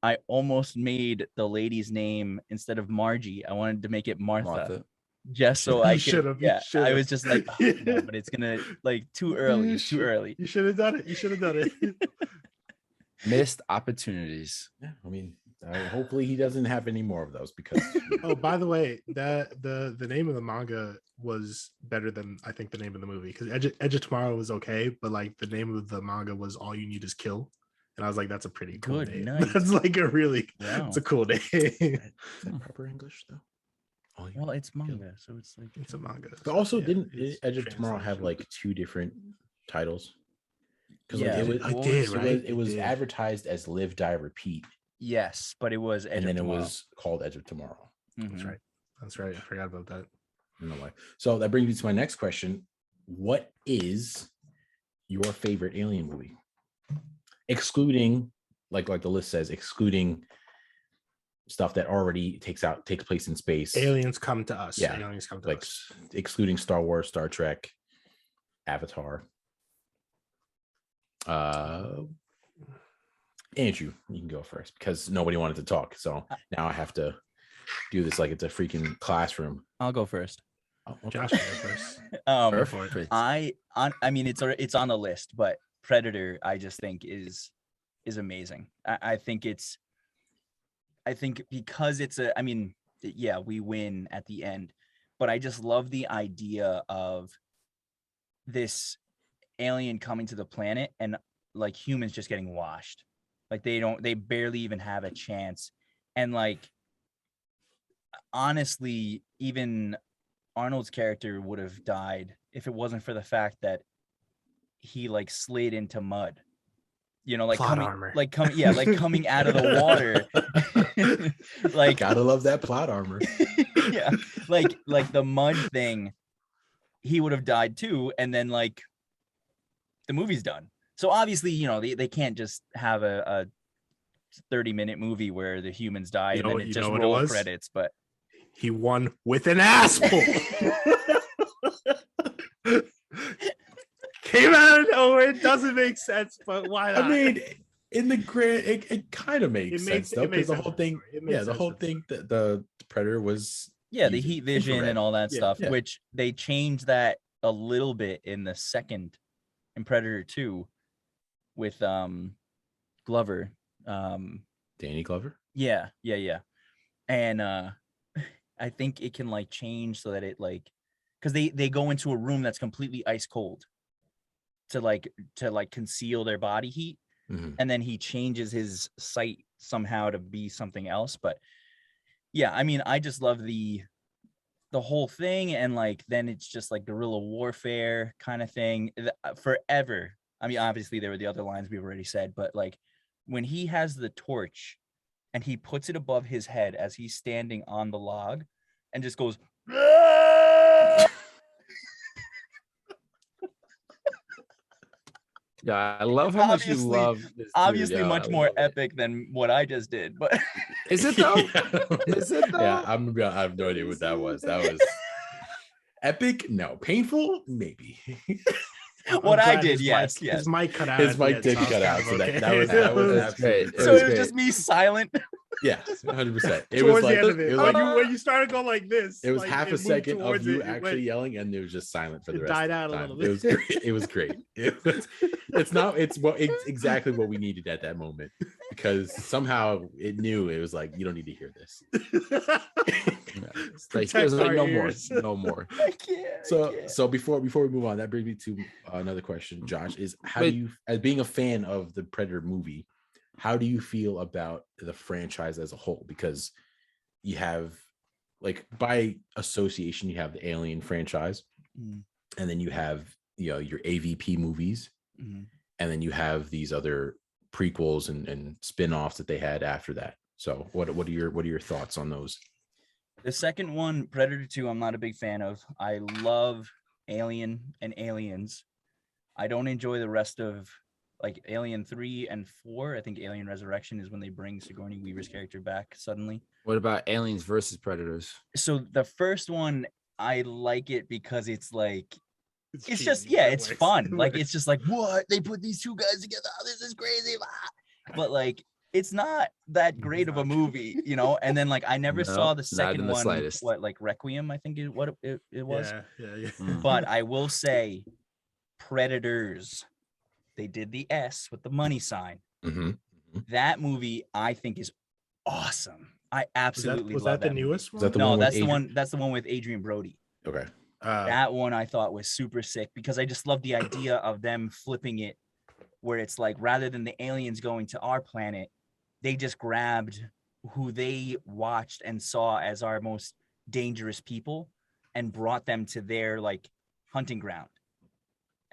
I almost made the lady's name instead of Margie. I wanted to make it Martha. Just so I could, I was just like, oh, no, but it's gonna like too early. You should have done it. Missed opportunities. Yeah, I mean, hopefully he doesn't have any more of those because. Oh, by the way, that the name of the manga was better than I think the name of the movie, because Edge of Tomorrow was okay, but like the name of the manga was All You Need Is Kill. And I was like, that's a pretty cool name. Nice. That's like a really, it's a cool name. Is that proper English though? Well, it's manga, so it's like it's a manga. But also, didn't Edge of Tomorrow have like 2 different titles? Because it was advertised as Live, Die, Repeat. Yes, but it was Edge of Tomorrow. It was called Edge of Tomorrow. Mm-hmm. That's right. I forgot about that. I don't know why. So that brings me to my next question: what is your favorite Alien movie? Excluding, like the list says, excluding stuff that already takes place in space. Aliens come to us. Yeah, aliens come to us. Excluding Star Wars, Star Trek, Avatar. Andrew, you can go first because nobody wanted to talk. So now I have to do this like it's a freaking classroom. I'll go first. Oh, okay. Josh, go first. Perfect. I mean, it's on the list, but Predator, I just think is amazing. I think because it's we win at the end, but I just love the idea of this alien coming to the planet and like humans just getting washed. Like they barely even have a chance. And like, honestly, even Arnold's character would have died if it wasn't for the fact that he like slid into mud. You know, like coming out of the water. Like, gotta love that plot armor. Yeah, like the mud thing, he would have died too, and then like the movie's done. So obviously, you know, they can't just have a 30-minute movie where the humans die and then it just roll credits. But he won with an asshole. Came out of nowhere. It doesn't make sense, but why not? I mean, in the grand, it kind of makes sense though, because the whole thing, the Predator was the heat vision infrared and all that stuff, which they changed that a little bit in the second in Predator 2 with Glover, Danny Glover. Yeah. And I think it can like change so that it like, because they go into a room that's completely ice cold to conceal their body heat. Mm-hmm. And then he changes his sight somehow to be something else. But yeah, I mean, I just love the whole thing. And like, then it's just like guerrilla warfare kind of thing forever. I mean, obviously there were the other lines we've already said, but like when he has the torch and he puts it above his head as he's standing on the log and just goes, yeah, I love how much you love this. Obviously, much more epic than what I just did, but is it though? Is it though? Yeah, I have no idea what that was. That was epic. No, painful, maybe. What I glad did, his yes, mic, yes. his mic cut out. His at the mic end, did I was cut out, kind so of that okay. was absolutely So it was just me silent. yeah, 100%. It Towards was like the end of it, was like when you started going like this, it was like, half a moved second of towards you it, actually yelling, and it was just silent for the it rest died of out the a time. little It was great. It was great. It's exactly what we needed at that moment, because somehow it knew it was like, you don't need to hear this. It's like, there's like no more. I can't. So before we move on, that brings me to another question, Josh, is how do you, as being a fan of the Predator movie, how do you feel about the franchise as a whole? Because you have, like, by association, you have the Alien franchise, and then you have, your AVP movies, and then you have these other prequels and spin-offs that they had after that. So what are your thoughts on those? The second one, Predator 2, I'm not a big fan of. I love Alien and Aliens. I don't enjoy the rest of, like, Alien 3 and 4. I think Alien Resurrection is when they bring Sigourney Weaver's character back suddenly. What about Aliens versus Predators? So the first one, I like it because it's like, it's just, cheesy. it's fun. Like, Works. it's just like, what? They put these two guys together. Oh, this is crazy. But, like, it's not that great of a movie, And then, like, I never saw the second one. Slightest. What, like Requiem, I think it was. Yeah. But I will say, Predators, they did the S with the money sign. That movie, I think, is awesome. I absolutely was love that that the newest one? Is that the No, one with that's the one. That's the one with Adrian Brody. Okay. That one I thought was super sick, because I just love the idea of them flipping it, where it's like, rather than the aliens going to our planet, they just grabbed who they watched and saw as our most dangerous people and brought them to their, like, hunting ground.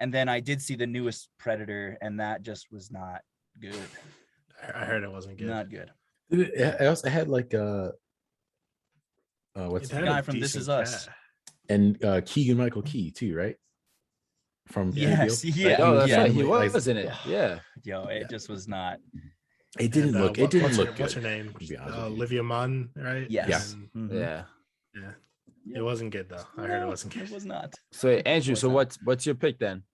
And then I did see the newest Predator, and that just was not good. I heard it wasn't good. Not good. I also had, like, what's The guy from This Is Us. And Keegan Michael Key too, right? From Yes, Kill Bill? yeah. Like, Oh, that's yeah. right. He was in it. Yeah. Yo, it just was not. It didn't look. It didn't look good. What's her name? To be honest with you. Olivia Munn, right? Yes. And- Yeah. yeah. It wasn't good though. I heard it wasn't good. It was not. So Andrew, so what's your pick then?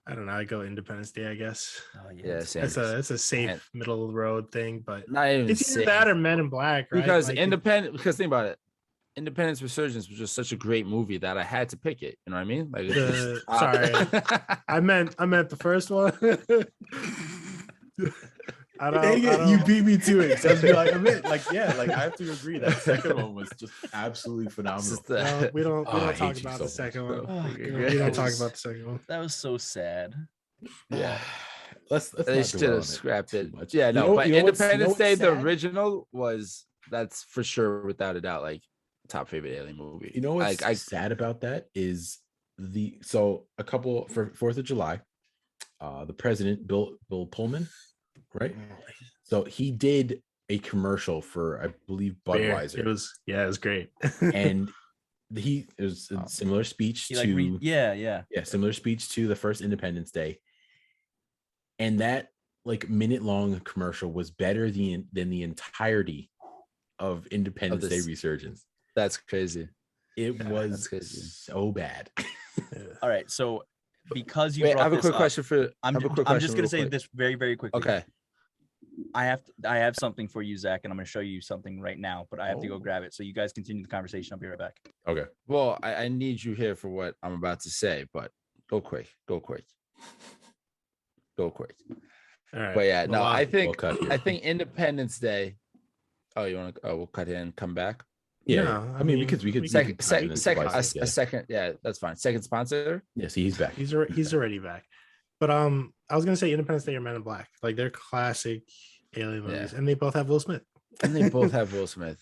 I don't know. I go Independence Day, I guess. Oh Yeah, same. It's a safe middle of the road thing, but Not even it's either safe. that or Men in Black, right? Because Like, because think about it. Independence Resurgence was just such a great movie that I had to pick it. You know what I mean? Like, sorry, I meant the first one. You beat me to it. So I have to agree that second one was just absolutely phenomenal. No, we don't I talk hate you about so the second much, one. bro. We don't talk about the second one. That was so sad. Yeah. Let's They not should dwell on have scrapped too it. much. Yeah, no, but what's Independence Day, the sad? original, that's for sure, without a doubt, like, top favorite alien movie. You know what's like, sad about that is a couple for 4th of July, the president, Bill Pullman, right? So he did a commercial for, I believe, Budweiser. It was great. And it was a similar speech to similar speech to the first Independence Day. And that, like, minute-long commercial was better than the entirety of Independence Day Resurgence. That's crazy. It was so bad. All right, so because you Wait, brought I have a this quick up, question for. I'm just gonna say quick. this very, very quickly. Okay. I have something for you, Zach, and I'm gonna show you something right now, but I have to go grab it. So you guys continue the conversation. I'll be right back. Okay. Well, I need you here for what I'm about to say, but go quick. Go quick. All right. But yeah, no, I think Independence Day. Oh, you want to? Oh, we'll cut in and come back. Yeah, No, I mean, we could second. Yeah, that's fine. Second sponsor. Yeah, see, he's back. He's already back. But I was gonna say Independence Day or Men in Black. Like, they're classic alien movies, and they both have Will Smith.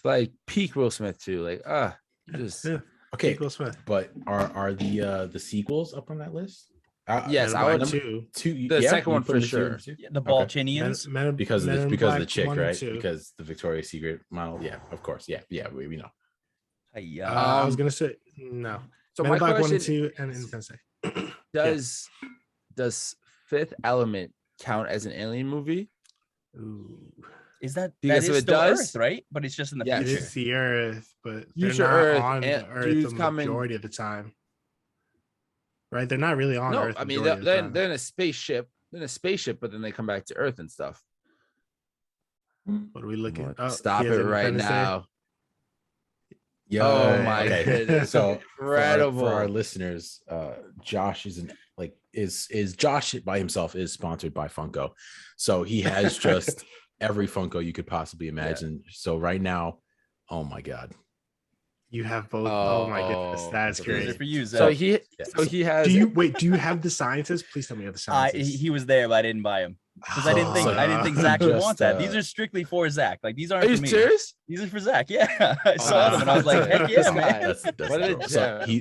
Like peak Will Smith too. Like, just okay. Peak Will Smith. But are the sequels up on that list? Yes, I would two. The second one for sure. Yeah, the Balchinians. Because of the chick, right? Because the Victoria's Secret model. Yeah, of course. Yeah, we know. I was gonna say no. So Men my in Black 1 and question 2 and Independence Day. Does Fifth Element count as an alien movie? Ooh. Is that Because that if is it still does, Earth, right? But it's just in the It future. is the Earth, but Future they're not Earth on and the Earth dudes the coming- majority of the time. right? They're not really on No, Earth. I mean they're in a spaceship. They're in a spaceship, but then they come back to Earth and stuff. What are we looking at? Oh, stop it right now. Yeah. Oh my goodness. So incredible. For our listeners, Josh is Josh by himself is sponsored by Funko. So he has just every Funko you could possibly imagine. Yeah. So right now, oh my God. You have both. Oh my goodness, that's great. For you, so he has. Do you have the scientist? Please tell me you have the scientist. He was there, but I didn't buy him because I didn't think Zach would want that. These are strictly for Zach. Like these aren't. Are you for me. Serious? These are for Zach. Yeah, I saw them and I was like, heck yeah, man.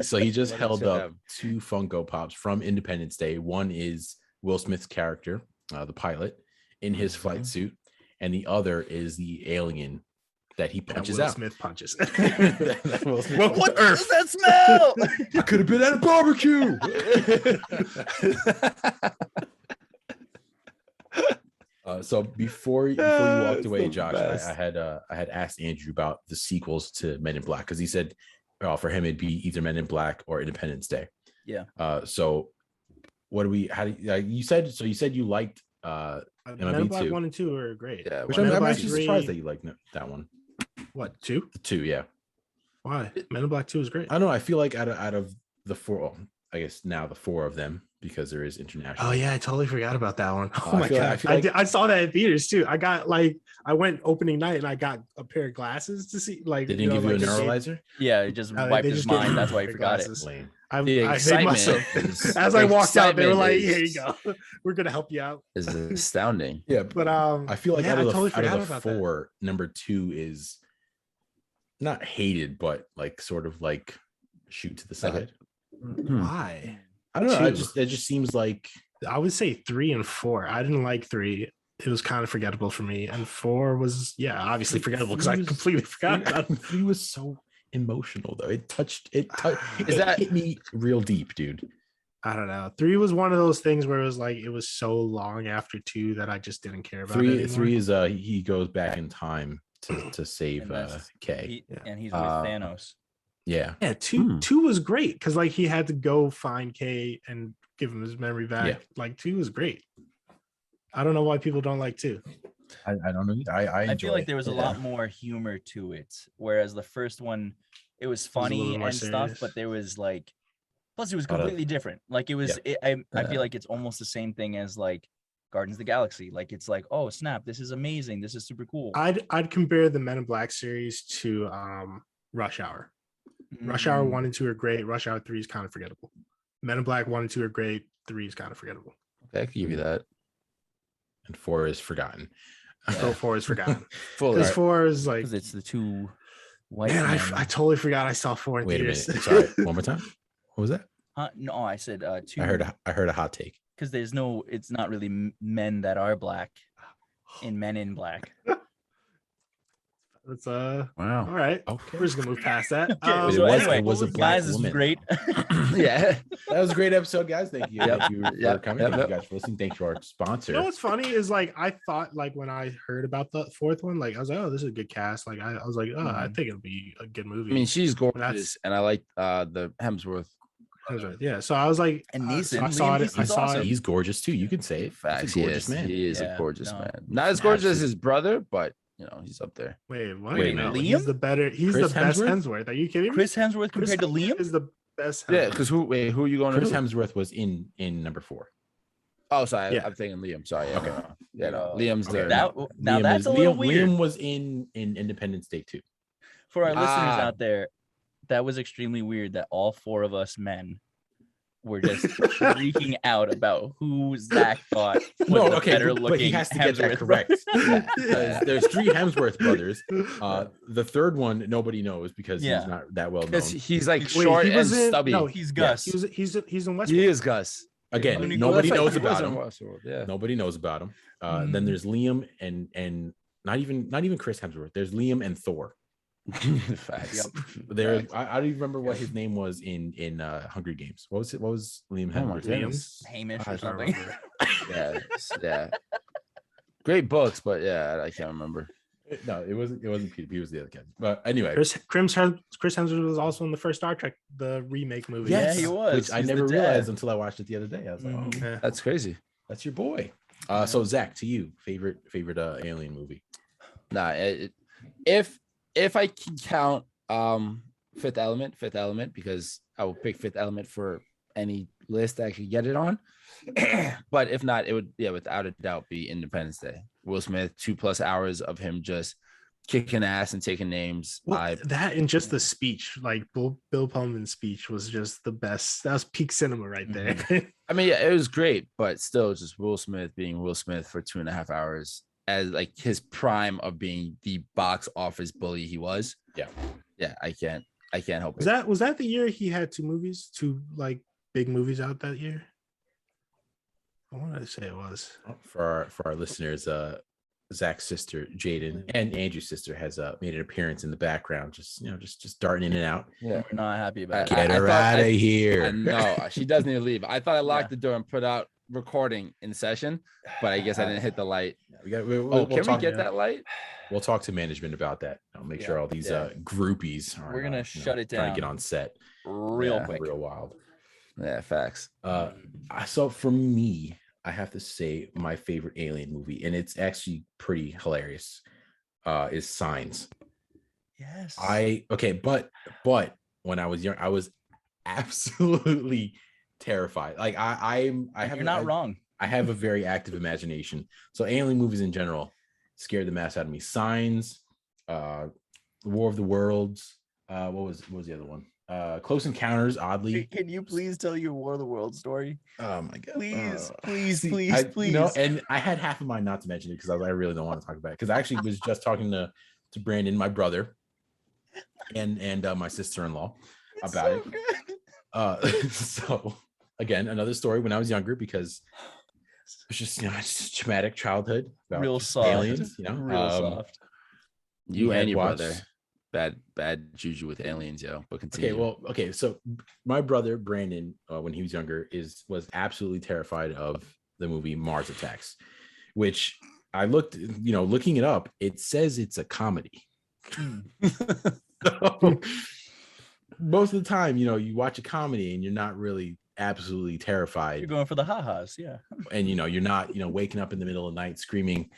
So he just held up 2 Funko Pops from Independence Day. One is Will Smith's character, the pilot, in his flight suit, and the other is the alien that he punches Will out. Smith punches. Will Smith what does that smell? I could have been at a barbecue. So before you walked away, Josh, I had asked Andrew about the sequels to Men in Black because he said for him it'd be either Men in Black or Independence Day. Yeah. So what do we? How do you said? So you said you liked Men in Black 1 and 2 are great. Yeah, which I'm actually surprised that you liked that one. What, 2? The 2, yeah. Why? Men in Black 2 is great. I don't know. I feel like out of the 4, well, I guess now the 4 of them, because there is international. Oh yeah, I totally forgot about that one. Oh my God. I saw that in theaters too. I went opening night and I got a pair of glasses to see. Like, they didn't give you a neuralizer? Yeah, it just wiped his mind. That's why he forgot it. As I walked out, they were like, "Here you go. We're gonna help you out." Is astounding. Yeah, but I feel like out of the 4, number 2 is not hated, but like sort of like shoot to the side. Why? I don't know. It just seems like I would say 3 and 4. I didn't like 3. It was kind of forgettable for me, and 4 was obviously forgettable because I completely forgot about it. 3 was so emotional though. It hit me real deep, dude. I don't know. 3 was one of those things where it was like it was so long after 2 that I just didn't care about it. 3 is he goes back in time to save Kay. And he's with Thanos. Yeah. 2 was great because like he had to go find Kay and give him his memory back. Yeah. Like 2 was great. I don't know why people don't like 2. I don't know. I feel like there was a lot more humor to it, whereas the first one, it was funny and stuff, but there was like, plus it was completely different. Like it was, I feel like it's almost the same thing as like Guardians of the Galaxy. Like it's like, oh snap, this is amazing, this is super cool. I'd compare the Men in Black series to Rush Hour. Rush Hour 1 and 2 are great. Rush Hour 3 is kind of forgettable. Men in Black 1 and 2 are great. 3 is kind of forgettable. Okay, I can give you that. And 4 is forgotten. So 4 is forgotten. Because 4 is like it's the 2 white. Man, I totally forgot I saw 4 in theaters. Wait a minute. Sorry, one more time. What was that? No, I said 2. I heard a hot take. Because it's not really men that are black in Men in Black. That's wow. All right. Okay. We're just gonna move past that. It was a black woman. This is great. Yeah, that was a great episode, guys. Thank you. Thank you for coming. Thank you guys for listening. Thanks to our sponsor. You know what's funny is like I thought like when I heard about the 4th one, like I was like, oh, this is a good cast. Like I was like, oh, I think it'll be a good movie. I mean, she's gorgeous, and I like the Hemsworth. Yeah, so I was like, and Neeson, I saw it. I saw it. He's gorgeous too. You can say it. Facts. Gorgeous man. He is a gorgeous man. Not as gorgeous as his brother, but you know, he's up there. Wait, what? Wait, Liam? He's the best Hemsworth. Are you kidding me? Chris Hemsworth compared to Liam is the best. Yeah, because who are you going Chris to? Hemsworth was in number 4. Oh, sorry. I'm thinking Liam. Sorry. Okay. Yeah, no. Liam's there. Now that's a little weird. Liam was in Independence Day 2. For our listeners out there, that was extremely weird that all 4 of us men were just freaking out about who Zach thought was the better looking. But he has to get that correct. There's 3 Hemsworth brothers. The third one nobody knows because he's not that well known. He's like short and stubby. No, he's Gus. He's in Westworld. He is Gus. Again, nobody knows about him. Nobody knows about him. Then there's Liam and not even Chris Hemsworth. There's Liam and Thor. Facts. I don't even remember what his name was in Hunger Games. What was it? What was Liam Hemsworth's name? Hamish or something. Yeah. Great books, but I can't remember. No, it wasn't Peter. He was the other kid. But anyway, Chris Hemsworth was also in the first Star Trek, the remake movie. Yes, he was. Which I never realized until I watched it the other day. I was like, oh, Yeah. That's crazy. That's your boy. So Zach, to you, favorite alien movie? Nah, if I can count Fifth Element, because I will pick Fifth Element for any list I could get it on. But if not, it would, without a doubt, be Independence Day. Will Smith, 2+ hours of him just kicking ass and taking names. Well, that and just the speech, like Bill Pullman's speech was just the best. That was peak cinema right there. I mean, it was great, but still, just Will Smith being Will Smith for 2.5 hours as like his prime of being the box office bully he was. Yeah, I can't help it. Was that the year he had two like big movies out that year? I want to say it was. For our listeners, Zach's sister Jaden and Andrew's sister has made an appearance in the background, just darting in and out. Yeah, we're not happy about it. Get her out of here. No, she does need to leave. I thought I locked the door and put out recording in session, but I guess I didn't hit the light. Can we get that light? We'll talk to management about that. I'll make sure all these groupies are. We're gonna shut it down. Trying to get on set real quick, real wild. Yeah, facts. So for me, I have to say my favorite alien movie, and it's actually pretty hilarious, is Signs. Yes. But when I was young, I was absolutely terrified. Like You're not wrong. I have a very active imagination. So alien movies in general scared the mess out of me. Signs, War of the Worlds. What was the other one? Close Encounters, oddly. Can you please tell your War of the World story? Oh my god! Please. You know, and I had half of mine not to mention it because I really don't want to talk about it, because I actually was just talking to Brandon, my brother, and my sister-in-law about it. So again, another story when I was younger, because it's just just traumatic childhood about real soft aliens. real soft. You and your brother. Bad juju with aliens, yo. But continue. Okay. So my brother Brandon, when he was younger, was absolutely terrified of the movie Mars Attacks, which I looked, looking it up. It says it's a comedy. So, most of the time, you watch a comedy and you're not really absolutely terrified. You're going for the ha-has, yeah. And you're not, waking up in the middle of the night screaming,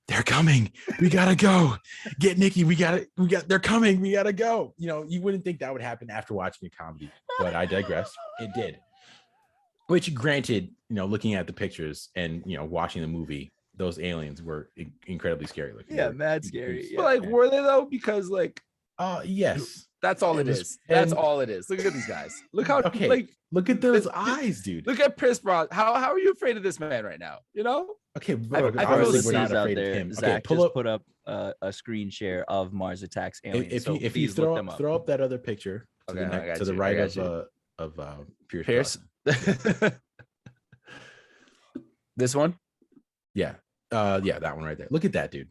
"They're coming. We gotta go. Get Nikki. They're coming. We gotta go." You wouldn't think that would happen after watching a comedy, but I digress. It did. Which, granted, looking at the pictures and watching the movie, those aliens were incredibly scary looking. Yeah, mad scary. But were they though? Because yes. That's all it is. That's all it is. Look at these guys. Look how look at those eyes, dude. Look at Pierce Brosnan. How are you afraid of this man right now? Okay, obviously we're not afraid of him. Zach, okay, put up a screen share of Mars Attacks aliens. If you throw up that other picture to the right of Pierce. This one? Yeah. That one right there. Look at that, dude.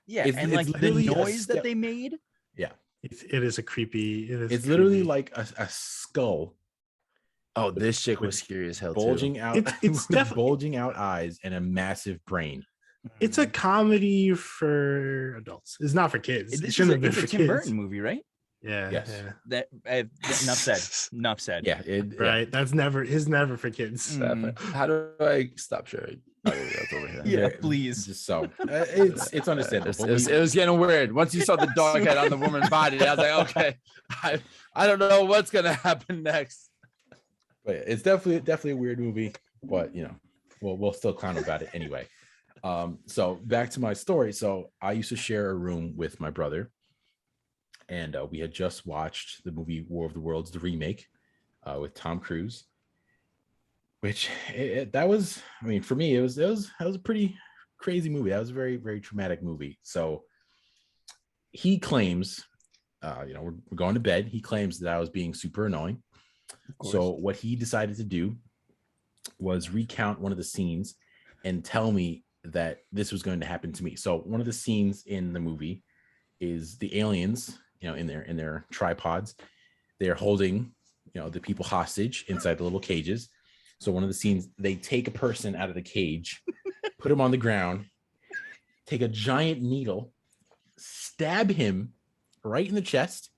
Yeah, and the noise that they made. Yeah. It is a creepy. It's literally like a skull. Oh, this chick was scary as hell. Bulging too. out, it's definitely bulging out eyes and a massive brain. It's a comedy for adults. It's not for kids. It shouldn't have been for kids. It's a Tim Burton movie, right? Yeah. Yes. Yeah. That enough said. Yeah. Right. That's never for kids. How do I stop sharing? That's over here. Yeah, please. Just so it's understandable. It was getting weird. Once you saw the dog head on the woman's body, I was like, okay, I don't know what's gonna happen next. But it's definitely a weird movie. But we'll still clown about it anyway. So back to my story. So I used to share a room with my brother, and we had just watched the movie War of the Worlds, the remake, with Tom Cruise. Which that was, for me, it was a pretty crazy movie. That was a very, very traumatic movie. So he claims, we're going to bed. He claims that I was being super annoying. So what he decided to do was recount one of the scenes and tell me that this was going to happen to me. So one of the scenes in the movie is the aliens, in their tripods. They're holding, the people hostage inside the little cages. So one of the scenes, they take a person out of the cage, put him on the ground, take a giant needle, stab him right in the chest.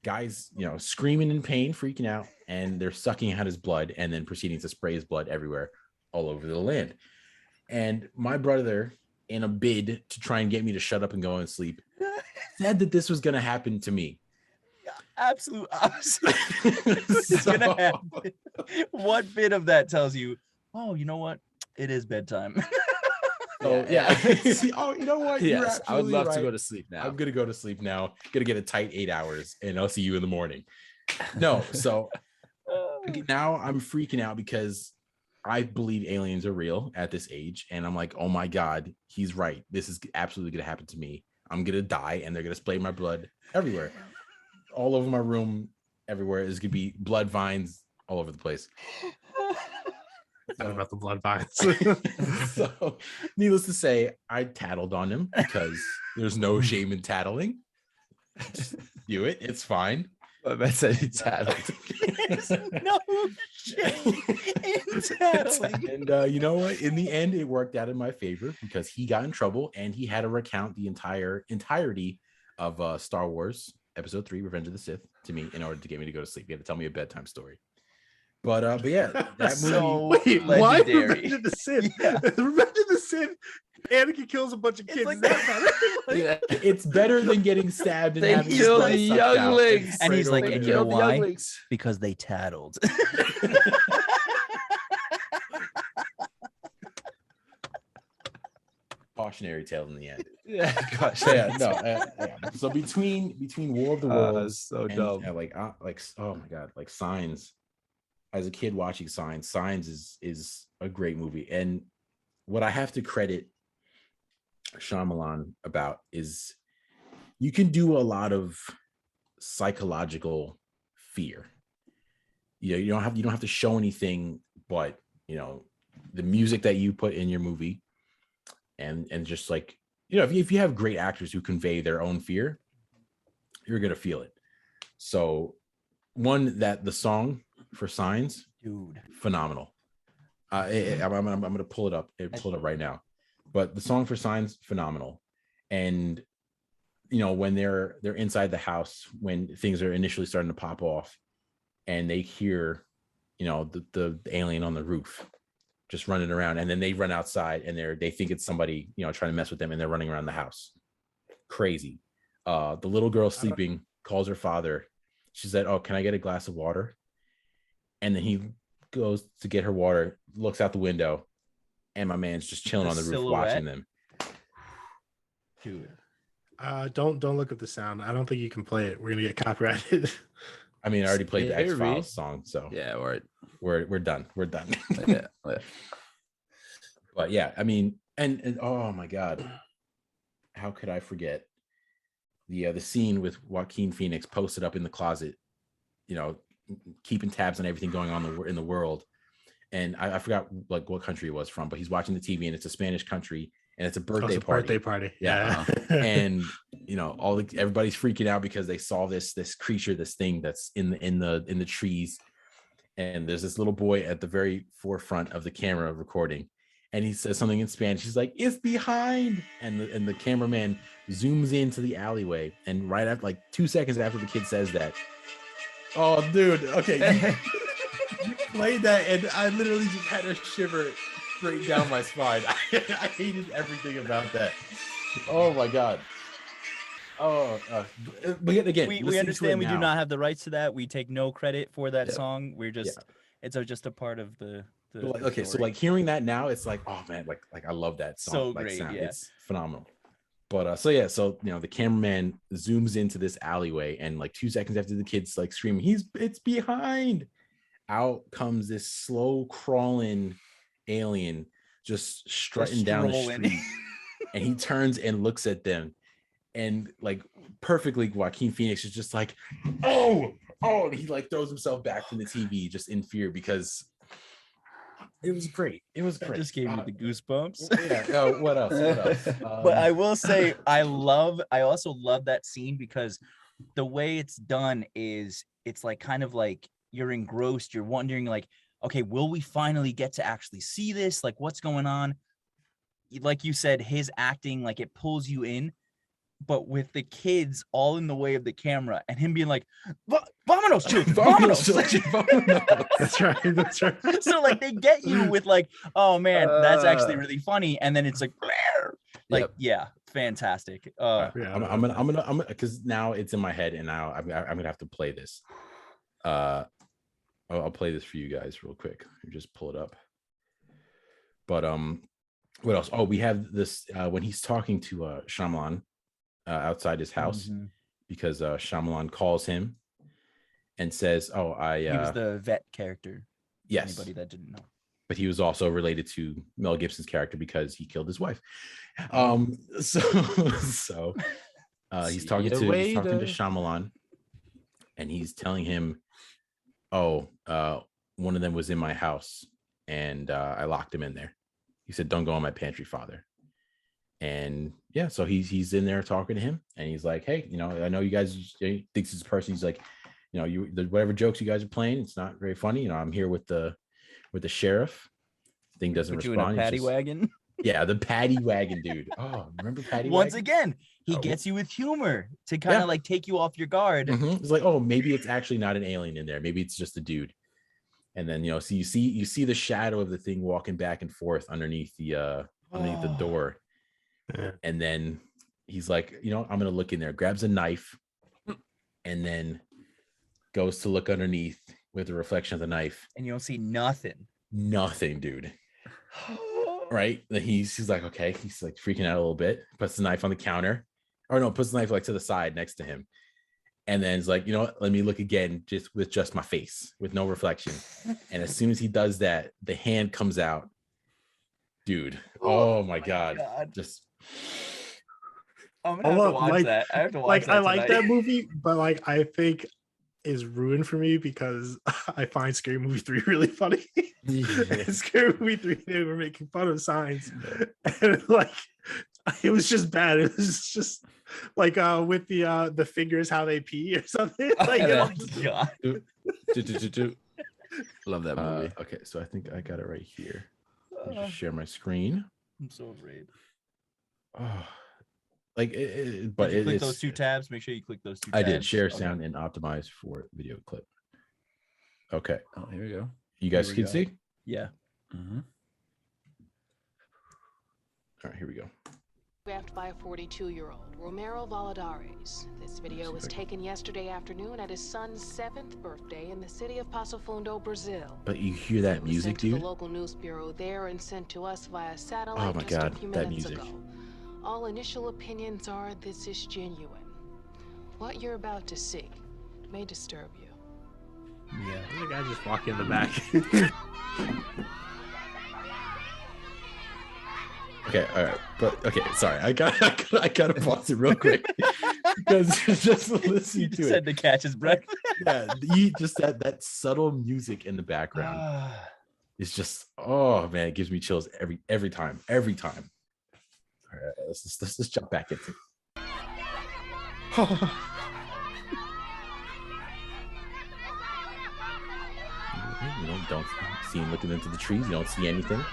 Guy's, screaming in pain, freaking out, and they're sucking out his blood and then proceeding to spray his blood everywhere all over the land. And my brother, in a bid to try and get me to shut up and go and sleep, said that this was going to happen to me. Absolute opposite. Gonna happen. What bit of that tells you, oh, you know what? It is bedtime. Oh, yeah. Oh, you know what? Yes, I would love to go to sleep now. I'm going to go to sleep now. Going to get a tight 8 hours, and I'll see you in the morning. No, so now I'm freaking out because I believe aliens are real at this age. And I'm like, oh my God, he's right. This is absolutely going to happen to me. I'm going to die, and they're going to spray my blood everywhere. All over my room, everywhere. There's going to be blood vines all over the place. Not about the blood vines. So, needless to say, I tattled on him because there's no shame in tattling. Just do it. It's fine. I said he tattled. There's no shame in tattling. And you know what? In the end, it worked out in my favor because he got in trouble and he had to recount the entirety of Star Wars Episode 3, Revenge of the Sith, to me in order to get me to go to sleep. He had to tell me a bedtime story. But yeah, that movie. Wait, why Revenge of the Sith? Yeah. Revenge of the Sith. Anakin kills a bunch of kids. It's better than getting stabbed. They kill the younglings, and he's like, and you know why? Because they tattled. Cautionary tale in the end. Yeah, So between War of the Worlds, so and, dumb. Oh my God, like Signs. As a kid watching Signs is a great movie. And what I have to credit Shyamalan about is you can do a lot of psychological fear. You don't have to show anything but the music that you put in your movie, and just like if you have great actors who convey their own fear, you're gonna feel it. So the song for Signs, dude, phenomenal. I'm gonna pull it up right now. But the song for Signs, phenomenal. And when they're inside the house, when things are initially starting to pop off, and they hear the alien on the roof just running around, and then they run outside and they think it's somebody trying to mess with them, and they're running around the house. Crazy. The little girl sleeping calls her father. She said, "Oh, can I get a glass of water?" And then he goes to get her water, looks out the window, and my man's just chilling on the roof watching them. Dude. Don't look at the sound. I don't think you can play it. We're gonna get copyrighted. I mean, I already played the X-Files song, so yeah, we're done. We're done. Yeah. But yeah, I mean, and oh my God, how could I forget the scene with Joaquin Phoenix posted up in the closet, keeping tabs on everything going on in the world. And I forgot like what country it was from, but he's watching the TV and it's a Spanish country and it's a birthday party. Yeah. And everybody's freaking out because they saw this creature, this thing that's in the trees. And there's this little boy at the very forefront of the camera recording. And he says something in Spanish. He's like, "It's behind." And the cameraman zooms into the alleyway. And right after, like 2 seconds after the kid says that, oh, dude, okay. You played that, and I literally just had a shiver straight down my spine. I hated everything about that. Oh my God. Oh, but again, we understand we do not have the rights to that. We take no credit for that song. We're just it's just a part of the okay, so like hearing that now, it's like, oh man, like I love that song. So like, great, sound. Yeah. It's phenomenal. But so the cameraman zooms into this alleyway, and like 2 seconds after the kid's like screaming, it's behind. Out comes this slow crawling alien just strutting down the street. And he turns and looks at them, and like perfectly Joaquin Phoenix is just like, oh, and he like throws himself back from the TV just in fear because it was great. That just gave me the goosebumps. Yeah. What else? But I will say I also love that scene because the way it's done is it's like kind of like you're engrossed. You're wondering like, okay, will we finally get to actually see this? Like, what's going on? like you said, his acting, like it pulls you in, but with the kids all in the way of the camera and him being like, "Vámonos, children, vámonos." That's right. So like they get you with like, "Oh man, that's actually really funny," and then it's like, yeah, fantastic. I'm gonna because now it's in my head, and now I'm gonna have to play this. I'll play this for you guys real quick. Just pull it up. But what else? Oh, we have this when he's talking to Shyamalan outside his house, because Shyamalan calls him and says, "Oh, he was the vet character." Yes. Anybody that didn't know. But he was also related to Mel Gibson's character because he killed his wife. So he's talking to Shyamalan, and he's telling him, "Oh, one of them was in my house, and I locked him in there." He said, "Don't go in my pantry, father." And yeah, so he's in there talking to him, and he's like, "Hey, I know you guys think this is a person." He's like, whatever jokes you guys are playing, it's not very funny. I'm here with the sheriff. Thing doesn't respond. You in a paddy wagon? Yeah, the paddy wagon, dude. Oh, remember paddy Once wagon? again, he gets you with humor to kind of like take you off your guard. It's like, oh, maybe it's actually not an alien in there. Maybe it's just a dude. And then so you see the shadow of the thing walking back and forth underneath the door. Yeah. And then he's like, I'm gonna look in there, grabs a knife, and then goes to look underneath with the reflection of the knife. And you don't see nothing. Nothing, dude. Right? He's like, okay, he's like freaking out a little bit, puts the knife on the counter, or no, puts the knife like to the side next to him, and then he's like, let me look again, just my face with no reflection. And as soon as he does that, the hand comes out, dude. Oh my god. Just I'm gonna have to watch that. I have to watch that tonight. I like that movie, but like I think is ruined for me because I find Scary Movie 3 really funny. Scary Movie 3, they were making fun of signs, and like it was just bad. It was just like with the fingers, how they pee or something. Like, God. Love that movie. Okay, so I think I got it right here. Let me just share my screen. I'm so afraid. Oh, like but click those two tabs. Make sure you click those two tabs. I did share sound and optimize for video clip. Okay. Oh, here we go. You guys can see? Yeah. All right, here we go. Photographed by a 42-year-old, Romero Valadares. This video was taken yesterday afternoon at his son's 7th birthday in the city of Passo Fundo, Brazil. But you hear that music, dude? To the local news bureau there and sent to us via satellite. Oh my God, a few that minutes music. Ago. All initial opinions are this is genuine. What you're about to see may disturb you. Yeah, the guy just walking in the back. Okay, all right, but okay, sorry, I gotta pause it real quick because just listening to it. Said to catch his breath. Yeah, just that subtle music in the background is just, oh man, it gives me chills every time. All right, let's just jump back into it. Don't see him looking into the trees. You don't see anything.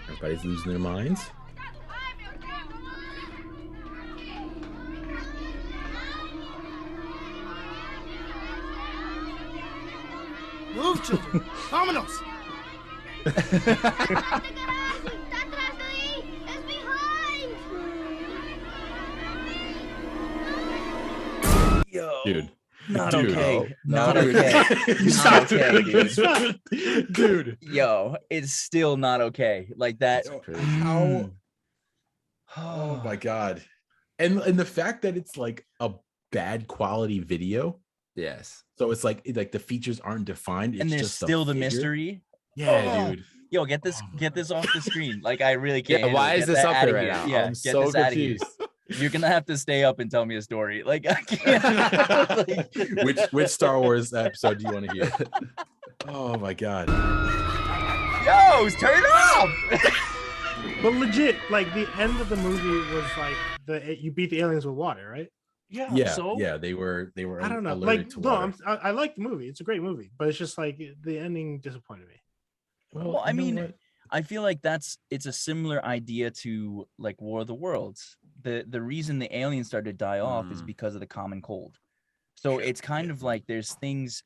Everybody's losing their minds. Move, children. Vámonos. Yo, dude. Not Dude. okay. Not okay. Not okay, dude. Yo, it's still not okay. Like that. How? Oh my god. And the fact that it's like a bad quality video. Yes. So it's like the features aren't defined. It's and there's just still the mystery. Yeah, dude. Yo, get this off the screen. Like I really can't. Yeah, why is this up there right now? Yeah, I'm get so this out of here. confused. You're gonna have to stay up and tell me a story. Like I can't. Which Star Wars episode do you want to hear? Oh my god. Yo, turn it off. But legit, like the end of the movie was like you beat the aliens with water, right? Yeah. So? Yeah, they were. I don't know. Like, no, I like the movie. It's a great movie, but it's just like the ending disappointed me. Well, I mean, I feel like it's a similar idea to like War of the Worlds. The reason the aliens started to die off is because of the common cold. So it's kind of like there's things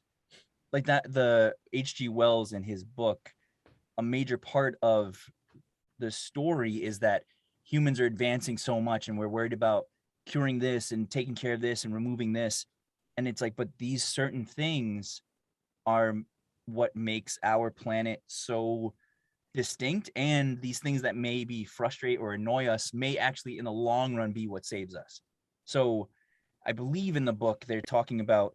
like that. The H.G. Wells in his book, a major part of the story is that humans are advancing so much and we're worried about curing this and taking care of this and removing this. And it's like, but these certain things are what makes our planet so distinct, and these things that maybe frustrate or annoy us may actually in the long run be what saves us. So I believe in the book they're talking about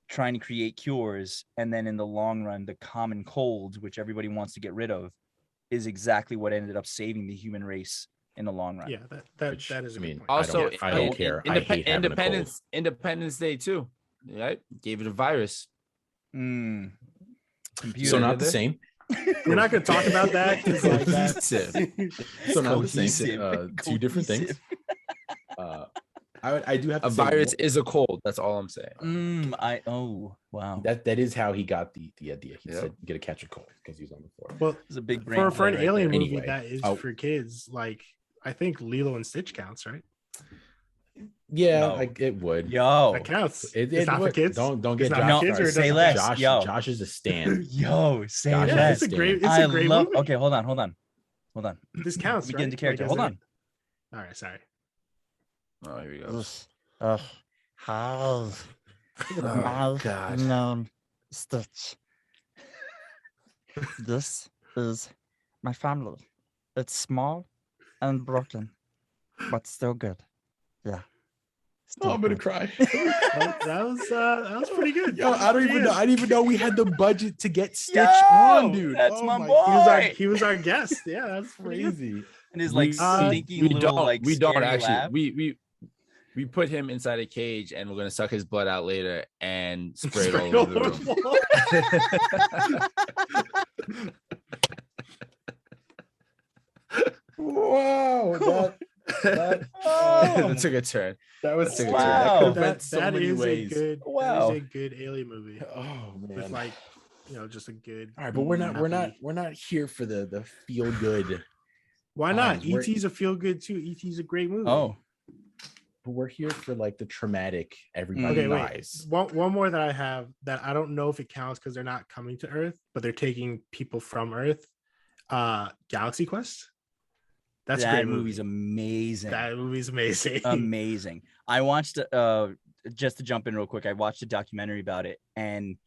trying to create cures, and then in the long run the common cold, which everybody wants to get rid of, is exactly what ended up saving the human race in the long run. Yeah, that is a good point. Also, I don't care. I hate having a cold. Independence Day too. Right? Gave it a virus. Computer. So not the same. We're not going to talk about that. So not the same. Two different things. I do have to say virus is a cold. That's all I'm saying. Wow. That is how he got the idea. He said you got to catch a cold because he was on the floor. Well, it's a big brain for an alien movie anyway, that is for kids. Like I think Lilo and Stitch counts, right? Yeah, like it would. That counts. It's not for kids. Don't get Josh. Kids or say less. Josh is a stand. Say Josh less. It's a great movie. Okay, hold on. This counts. We get into character. Hold on. All right, sorry. Oh, here we go. How known Stitch. This is my family. It's small and broken, but still good. Yeah. I'm gonna cry. That was pretty good. Yo, I didn't even know we had the budget to get Stitch on, dude. That's my boy. He was our guest. Yeah, that's crazy. And his like stinky little like we don't actually laugh. we put him inside a cage and we're gonna suck his blood out later and spray it all over the room. Wow, that took a turn. That was took a turn. Wow. That so many ways. That is a good alien movie. Oh man, with like just a good. All right, but we're not here for the feel good. Why not? E.T.'s a feel good too. E.T.'s a great movie. Oh, but we're here for like the traumatic. Everybody dies. One more that I have that I don't know if it counts because they're not coming to Earth, but they're taking people from Earth. Galaxy Quest. That great movie's amazing. That movie's amazing. Amazing. I watched just to jump in real quick. I watched a documentary about it, and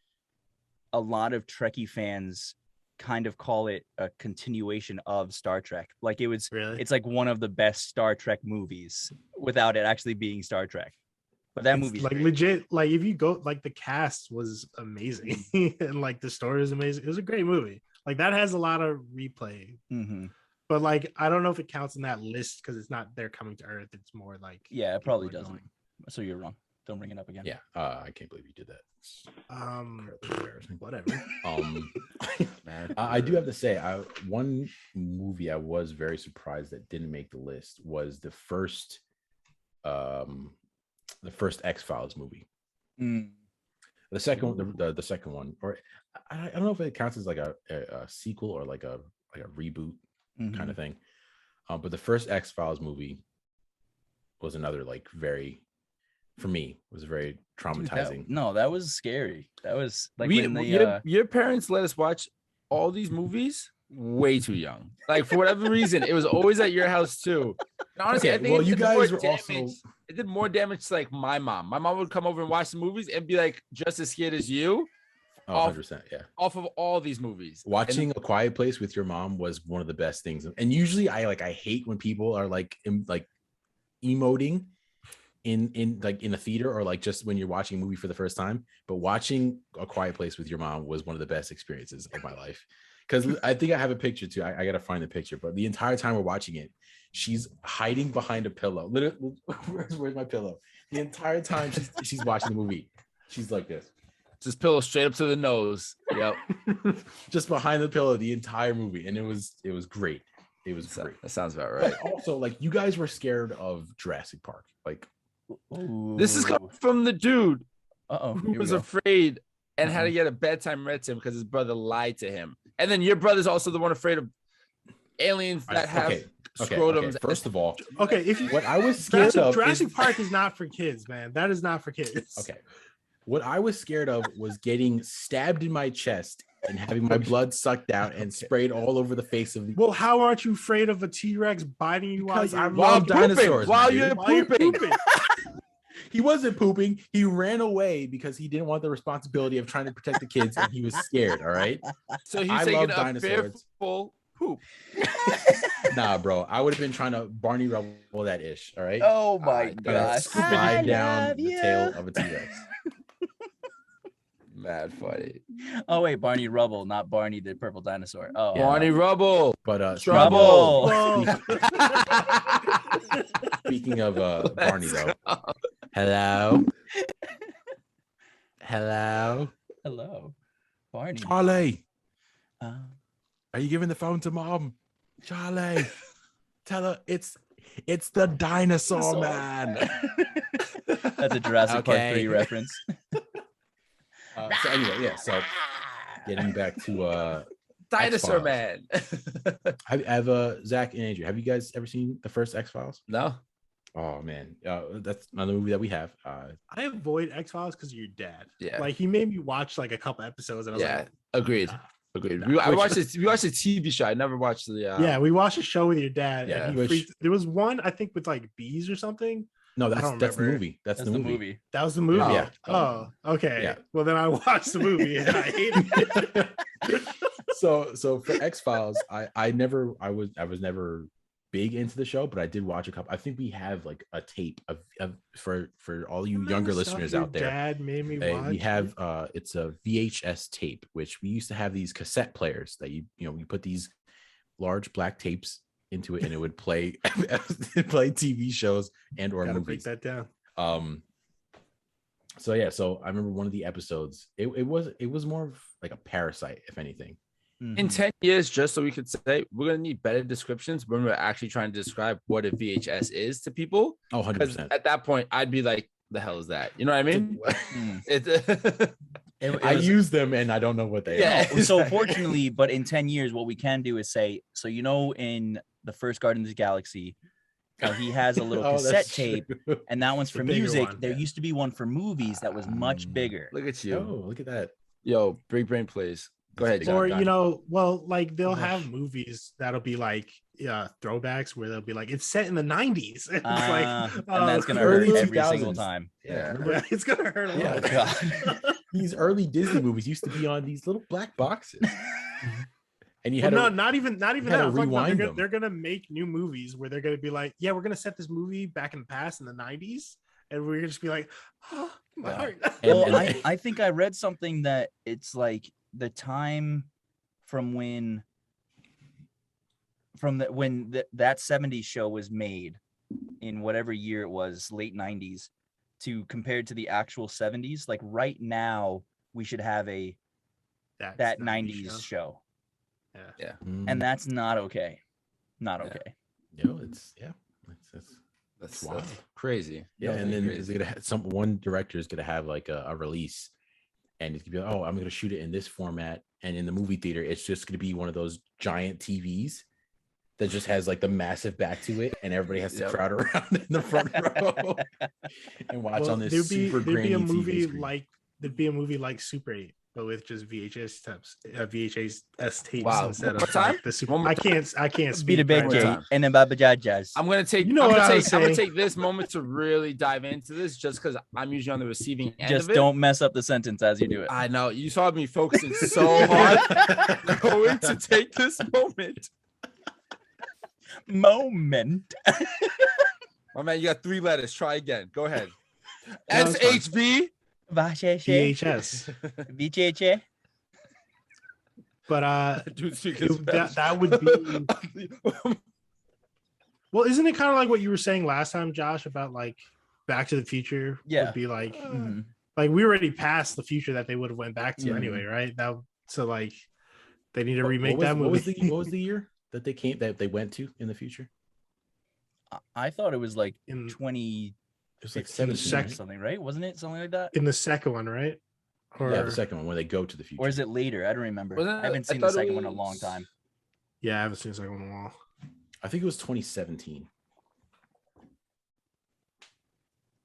a lot of Trekkie fans kind of call it a continuation of Star Trek. Like it's like one of the best Star Trek movies without it actually being Star Trek. But that movie, like legit, like if you go, like the cast was amazing and like the story is amazing. It was a great movie. Like that has a lot of replay. Mm-hmm. But like, I don't know if it counts in that list because it's not they're coming to Earth. It's more like it probably doesn't. Going. So you're wrong. Don't bring it up again. Yeah, I can't believe you did that. Whatever. I do have to say, one movie I was very surprised that didn't make the list was the first X-Files movie. The second one, or I don't know if it counts as like a sequel or like a reboot. Kind of thing, but the first X-Files movie was another like very, for me, was very traumatizing. That was scary. That was like your parents let us watch all these movies way too young. Like for whatever reason, it was always at your house too. And honestly, I think you guys were also. It did more damage to like my mom. My mom would come over and watch the movies and be like just as scared as you. 100%, yeah. Off of all these movies, watching A Quiet Place with your mom was one of the best things. And usually, I hate when people are like emoting in a theater or like just when you're watching a movie for the first time. But watching A Quiet Place with your mom was one of the best experiences of my life. Because I think I have a picture too. I gotta find the picture. But the entire time we're watching it, she's hiding behind a pillow. Literally, where's my pillow? The entire time she's watching the movie, she's like this. Just pillow straight up to the nose. Yep. Just behind the pillow the entire movie. And it was great. It was great. That sounds about right. But also, like, you guys were scared of Jurassic Park. Like, this is coming from the dude who was afraid and had to get a bedtime read to him because his brother lied to him. And then your brother's also the one afraid of aliens that have scrotums. Okay. First of all, what I was scared of Jurassic Park is not for kids, man. That is not for kids. Okay. What I was scared of was getting stabbed in my chest and having my blood sucked out and sprayed all over the face of the. Well, how aren't you afraid of a T-Rex biting you while dinosaurs? While you're pooping. He wasn't pooping. He ran away because he didn't want the responsibility of trying to protect the kids, and he was scared. All right. So he's taking a fearful poop. Nah, bro. I would have been trying to Barney Rubble that ish. All right. Oh my gosh. Slide down the tail of a T-Rex. Mad funny. Oh wait, Barney Rubble, not Barney the purple dinosaur. Oh, Barney Rubble. But Trouble. Speaking of Barney though. Hello. Barney. Charlie. Are you giving the phone to Mom? Charlie. Tell her it's the dinosaur man. That's a Jurassic Park 3 reference. So anyway, yeah. So getting back to Dinosaur Man. have Zach and Andrew, have you guys ever seen the first X-Files? No. Oh man, that's another movie that we have. I avoid X-Files because of your dad. Yeah, like he made me watch like a couple episodes, and I was like, agreed. I watched it. We watched a TV show. I never watched the. Yeah, we watched a show with your dad. Yeah, and there was one I think with like bees or something. No, that's the movie. That's the movie. That was the movie. Oh, yeah. Oh, okay. Yeah. Well, then I watched the movie and I hated it. So for X-Files, I was never big into the show, but I did watch a couple. I think we have like a tape of for all you younger listeners out there. Dad made me watch. We have it's a VHS tape, which we used to have these cassette players that you put these large black tapes into it and it would play TV shows and or movies. Break that down. So I remember one of the episodes. It was more of like a parasite, if anything. In 10 years, just so we could say, we're gonna need better descriptions when we're actually trying to describe what a VHS is to people. Oh, 100%. At that point, I'd be like, "The hell is that?" You know what I mean? I use them and I don't know what they are. So fortunately, but in 10 years, what we can do is say, so in the first Guardians of the Galaxy, he has a little cassette tape, and that one's for music. There used to be one for movies that was much bigger. Look at you. Oh, look at that. Yo, big brain plays. Go ahead, John. Or like they'll have movies that'll be like throwbacks where they'll be like it's set in the 90s. It's like and that's gonna hurt every single time. Yeah, it's gonna hurt a lot. Oh, God. These early Disney movies used to be on these little black boxes. And you had not even that. Rewind they're gonna make new movies where they're gonna be like, yeah, we're gonna set this movie back in the past in the 90s, and we're gonna just be like, oh, my heart. Well, I think I read something that it's like the time from when that 70s show was made in whatever year it was, late 90s, to compared to the actual 70s. Like right now, we should have that 90s show. Yeah. And that's not okay. Not okay. That's wild. Crazy. Yeah, and then is gonna have one director is gonna have like a release, and it's gonna be like, oh, I'm gonna shoot it in this format, and in the movie theater, it's just gonna be one of those giant TVs that just has like the massive back to it, and everybody has to crowd around in the front row and watch on this super grainy TV screen. There'd be a movie like Super 8, but with just VHS tapes wow. instead of like the Super. I can't speak. Be the big game and then Baba Jajas. I'm gonna take this moment to really dive into this, just because I'm usually on the receiving end. Just don't mess up the sentence as you do it. I know you saw me focusing so hard, going to take this moment. My man, you got 3 letters. Try again. Go ahead. SHV. VHS. VHS. But that would be. Well, isn't it kind of like what you were saying last time, Josh, about like Back to the Future? Yeah. Would be like, like we already passed the future that they would have went back to anyway, right? So like, they need to remake that movie. What was the year that they went to in the future? I thought it was like in 20. It was like 17 something, right? Wasn't it something like that? In the second one, right? Yeah, the second one when they go to the future. Or is it later? I don't remember. I haven't seen the second one in a long time. Yeah, I haven't seen the second one in a while. I think it was 2017.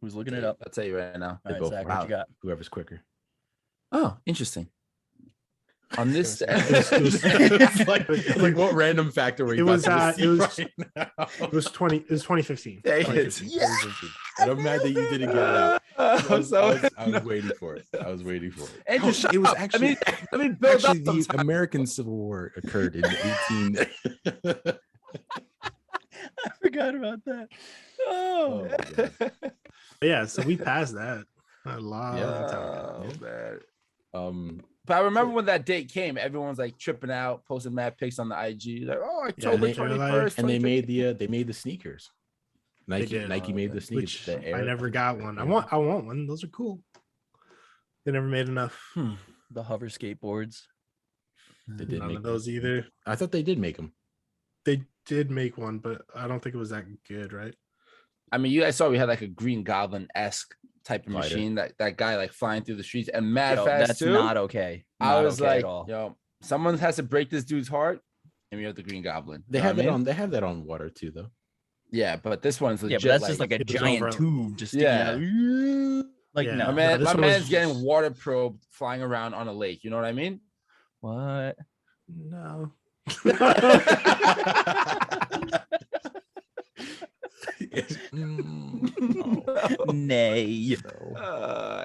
Who's looking it up? I'll tell you right now. All right, Zach, what you got? Whoever's quicker. Oh, interesting. On this, it's like what random factor were you? It was 2015. Yeah. And I'm mad that you didn't get it out. I was waiting for it. And it was actually. I mean, the American Civil War occurred in 18. I forgot about that. Oh yeah, so we passed that a long time ago. But I remember when that date came, everyone's like tripping out, posting mad pics on the IG, like, "Oh, October 21st." And they made the sneakers. Nike made the sneakers. I never got one. I want one. Those are cool. They never made enough. The hover skateboards. They didn't make those either. I thought they did make them. They did make one, but I don't think it was that good, right? I mean, you guys saw we had like a Green Goblin-esque type of machine, that guy like flying through the streets and mad fast. That's too. not okay. I was okay like, yo, someone has to break this dude's heart, and we have the Green Goblin. They have that on. They have that on water too, though. Yeah, but this one's legit. Yeah, but that's just like a giant tube. Just yeah. Like no, my man's getting water probed flying around on a lake. You know what I mean? What? No. Nay.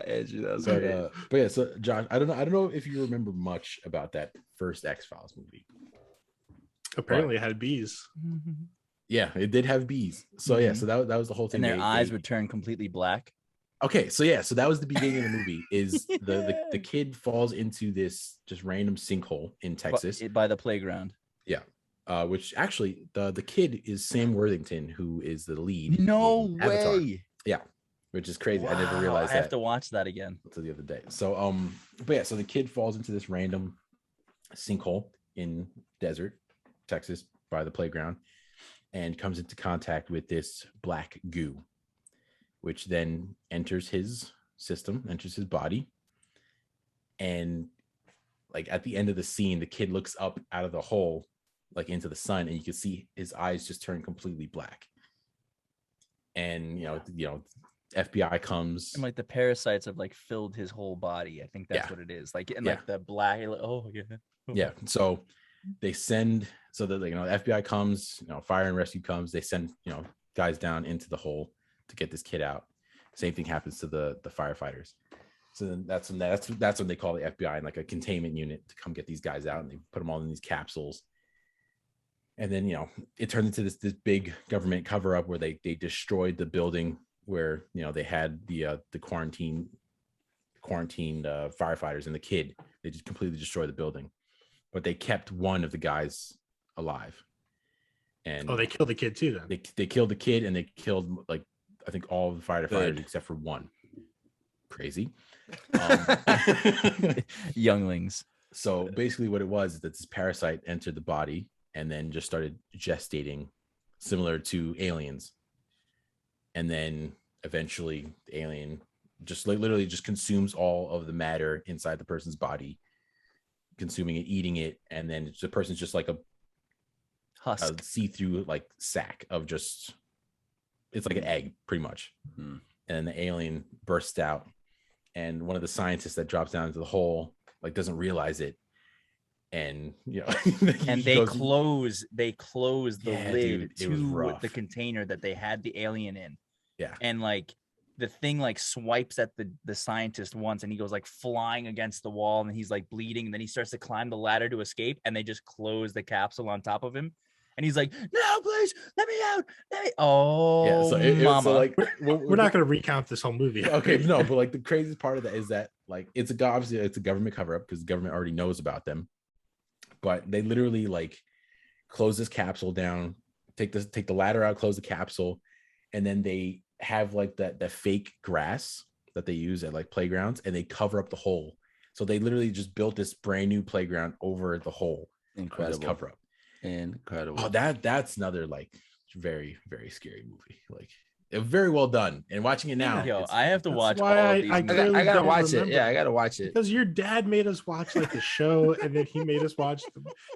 Andrew, that was but yeah, so Josh, I don't know if you remember much about that first X-Files movie. Apparently it had bees. Yeah, it did have bees. So yeah, so that was the whole thing. And their eyes would turn completely black. Okay, so yeah, so that was the beginning of the movie. Is the kid falls into this just random sinkhole in Texas by the playground. Yeah. Which actually the kid is Sam Worthington, who is the lead. No way. Avatar. Yeah, which is crazy. Wow. I never realized that. I have to watch that again. Until the other day. So but yeah, so the kid falls into this random sinkhole in desert, Texas, by the playground, and comes into contact with this black goo, which then enters his system, enters his body, and like at the end of the scene, the kid looks up out of the hole, like into the sun, and you can see his eyes just turn completely black. And you know, FBI comes, and like the parasites have like filled his whole body. I think that's what it is. Like and like the black. Yeah. So they send the FBI comes, fire and rescue comes. They send guys down into the hole to get this kid out. Same thing happens to the firefighters. So then that's when they call the FBI and like a containment unit to come get these guys out, and they put them all in these capsules. And then, it turned into this big government cover up where they destroyed the building where, they had the quarantined firefighters and the kid. They just completely destroyed the building, but they kept one of the guys alive. And they killed the kid too. Then they killed the kid, and they killed I think all of the firefighters except for one. Crazy. Younglings. So basically what it was is that this parasite entered the body and then just started gestating, similar to aliens. And then eventually the alien just literally just consumes all of the matter inside the person's body, consuming it, eating it. And then the person's just like a husk, see-through like sack of just, it's like an egg pretty much. Mm-hmm. And the alien bursts out, and one of the scientists that drops down into the hole doesn't realize it. And and they close the lid to the container that they had the alien in. Yeah. And the thing swipes at the scientist once, and he goes flying against the wall, and he's bleeding, and then he starts to climb the ladder to escape, and they just close the capsule on top of him. And he's like, "No, please, let me out." Oh, yeah. So mama. We're not going to recount this whole movie. Okay, no, but the craziest part of that is that obviously it's a government cover up because the government already knows about them. But they literally close this capsule down, take the ladder out, close the capsule, and then they have that fake grass that they use at playgrounds, and they cover up the hole. So they literally just built this brand new playground over the hole. Incredible cover up. Incredible. Oh, that's another very, very scary movie. Very well done. And watching it now, yo, I have to watch all why these. I gotta watch it. Yeah, I gotta watch it. Because your dad made us watch like the show, and then he made us watch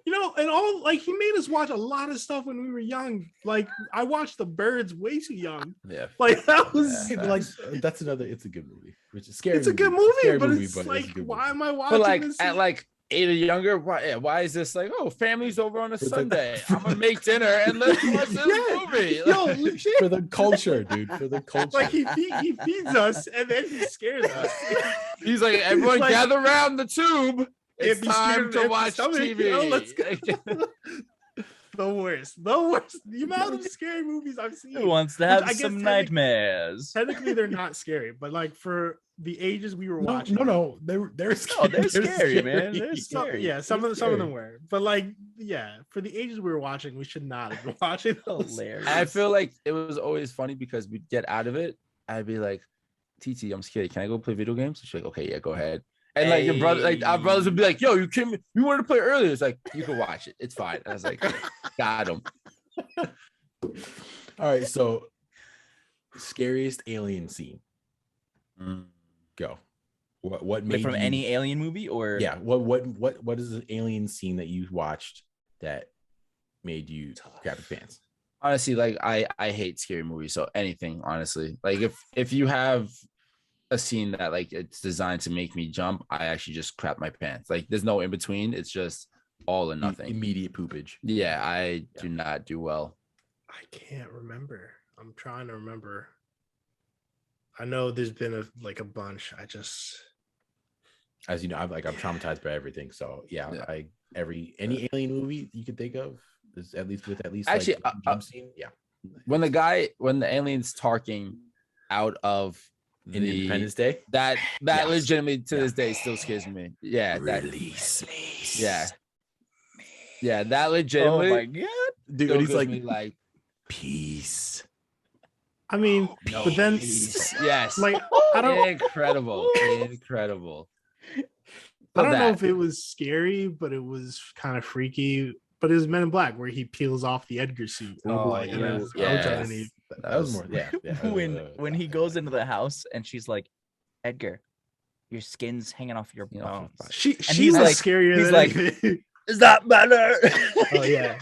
and all like he made us watch a lot of stuff when we were young. Like I watched The Birds way too young. Yeah, like that was like that's another. It's a good movie. Which is scary. It's a good movie, but it's but like, it's why am I watching but like this? at like 8 or younger, why is this like, oh, family's over on a Sunday? I'm gonna make dinner and let's watch this movie. Yo, for the culture, dude. For the culture. Like he feeds us and then he scares us. He's like, everyone like, gather around the tube. It's time to watch TV. Let's go. The worst. The amount of scary movies I've seen. Who wants to have some nightmares? Technically, they're not scary, but like for the ages we were watching. No, they're scary. They're scary, man. They're scary. Yeah, some of them were, but like, yeah, for the ages we were watching, we should not have been watching those. Hilarious. I feel like it was always funny because we'd get out of it. I'd be like, TT, I'm scared. Can I go play video games? She's like, okay, yeah, go ahead. And like your brother, like our brothers would be like, yo, you wanted to play earlier. It's like, you can watch it. It's fine. I was like, got him. All right, so scariest alien scene. Go. What made like from you, any alien movie or yeah? What is the alien scene that you watched that made you grab your pants? Honestly, like I hate scary movies. So anything, honestly, like if you have a scene that like it's designed to make me jump, I actually just crap my pants. Like there's no in between. It's just all or nothing. Immediate poopage. Yeah, I do not do well. I can't remember. I'm trying to remember. I know there's been a bunch. I just, as you know, I'm traumatized by everything. So yeah. Any alien movie you could think of is at least actually like, jump scene. Yeah. When the alien's talking out of in Independence Day, that yes. Legitimately to this day still scares me. Yeah, release me. Yeah, that legitimately. Oh my god, dude! He's like peace. I mean, but then yes, like I don't incredible. I don't know if it was scary, but it was kind of freaky. But it was Men in Black where he peels off the Edgar suit. That was more. Yeah. When he goes into the house and she's like, Edgar, your skin's hanging off your bones. She's like scarier. He's like, is that better? Oh yeah.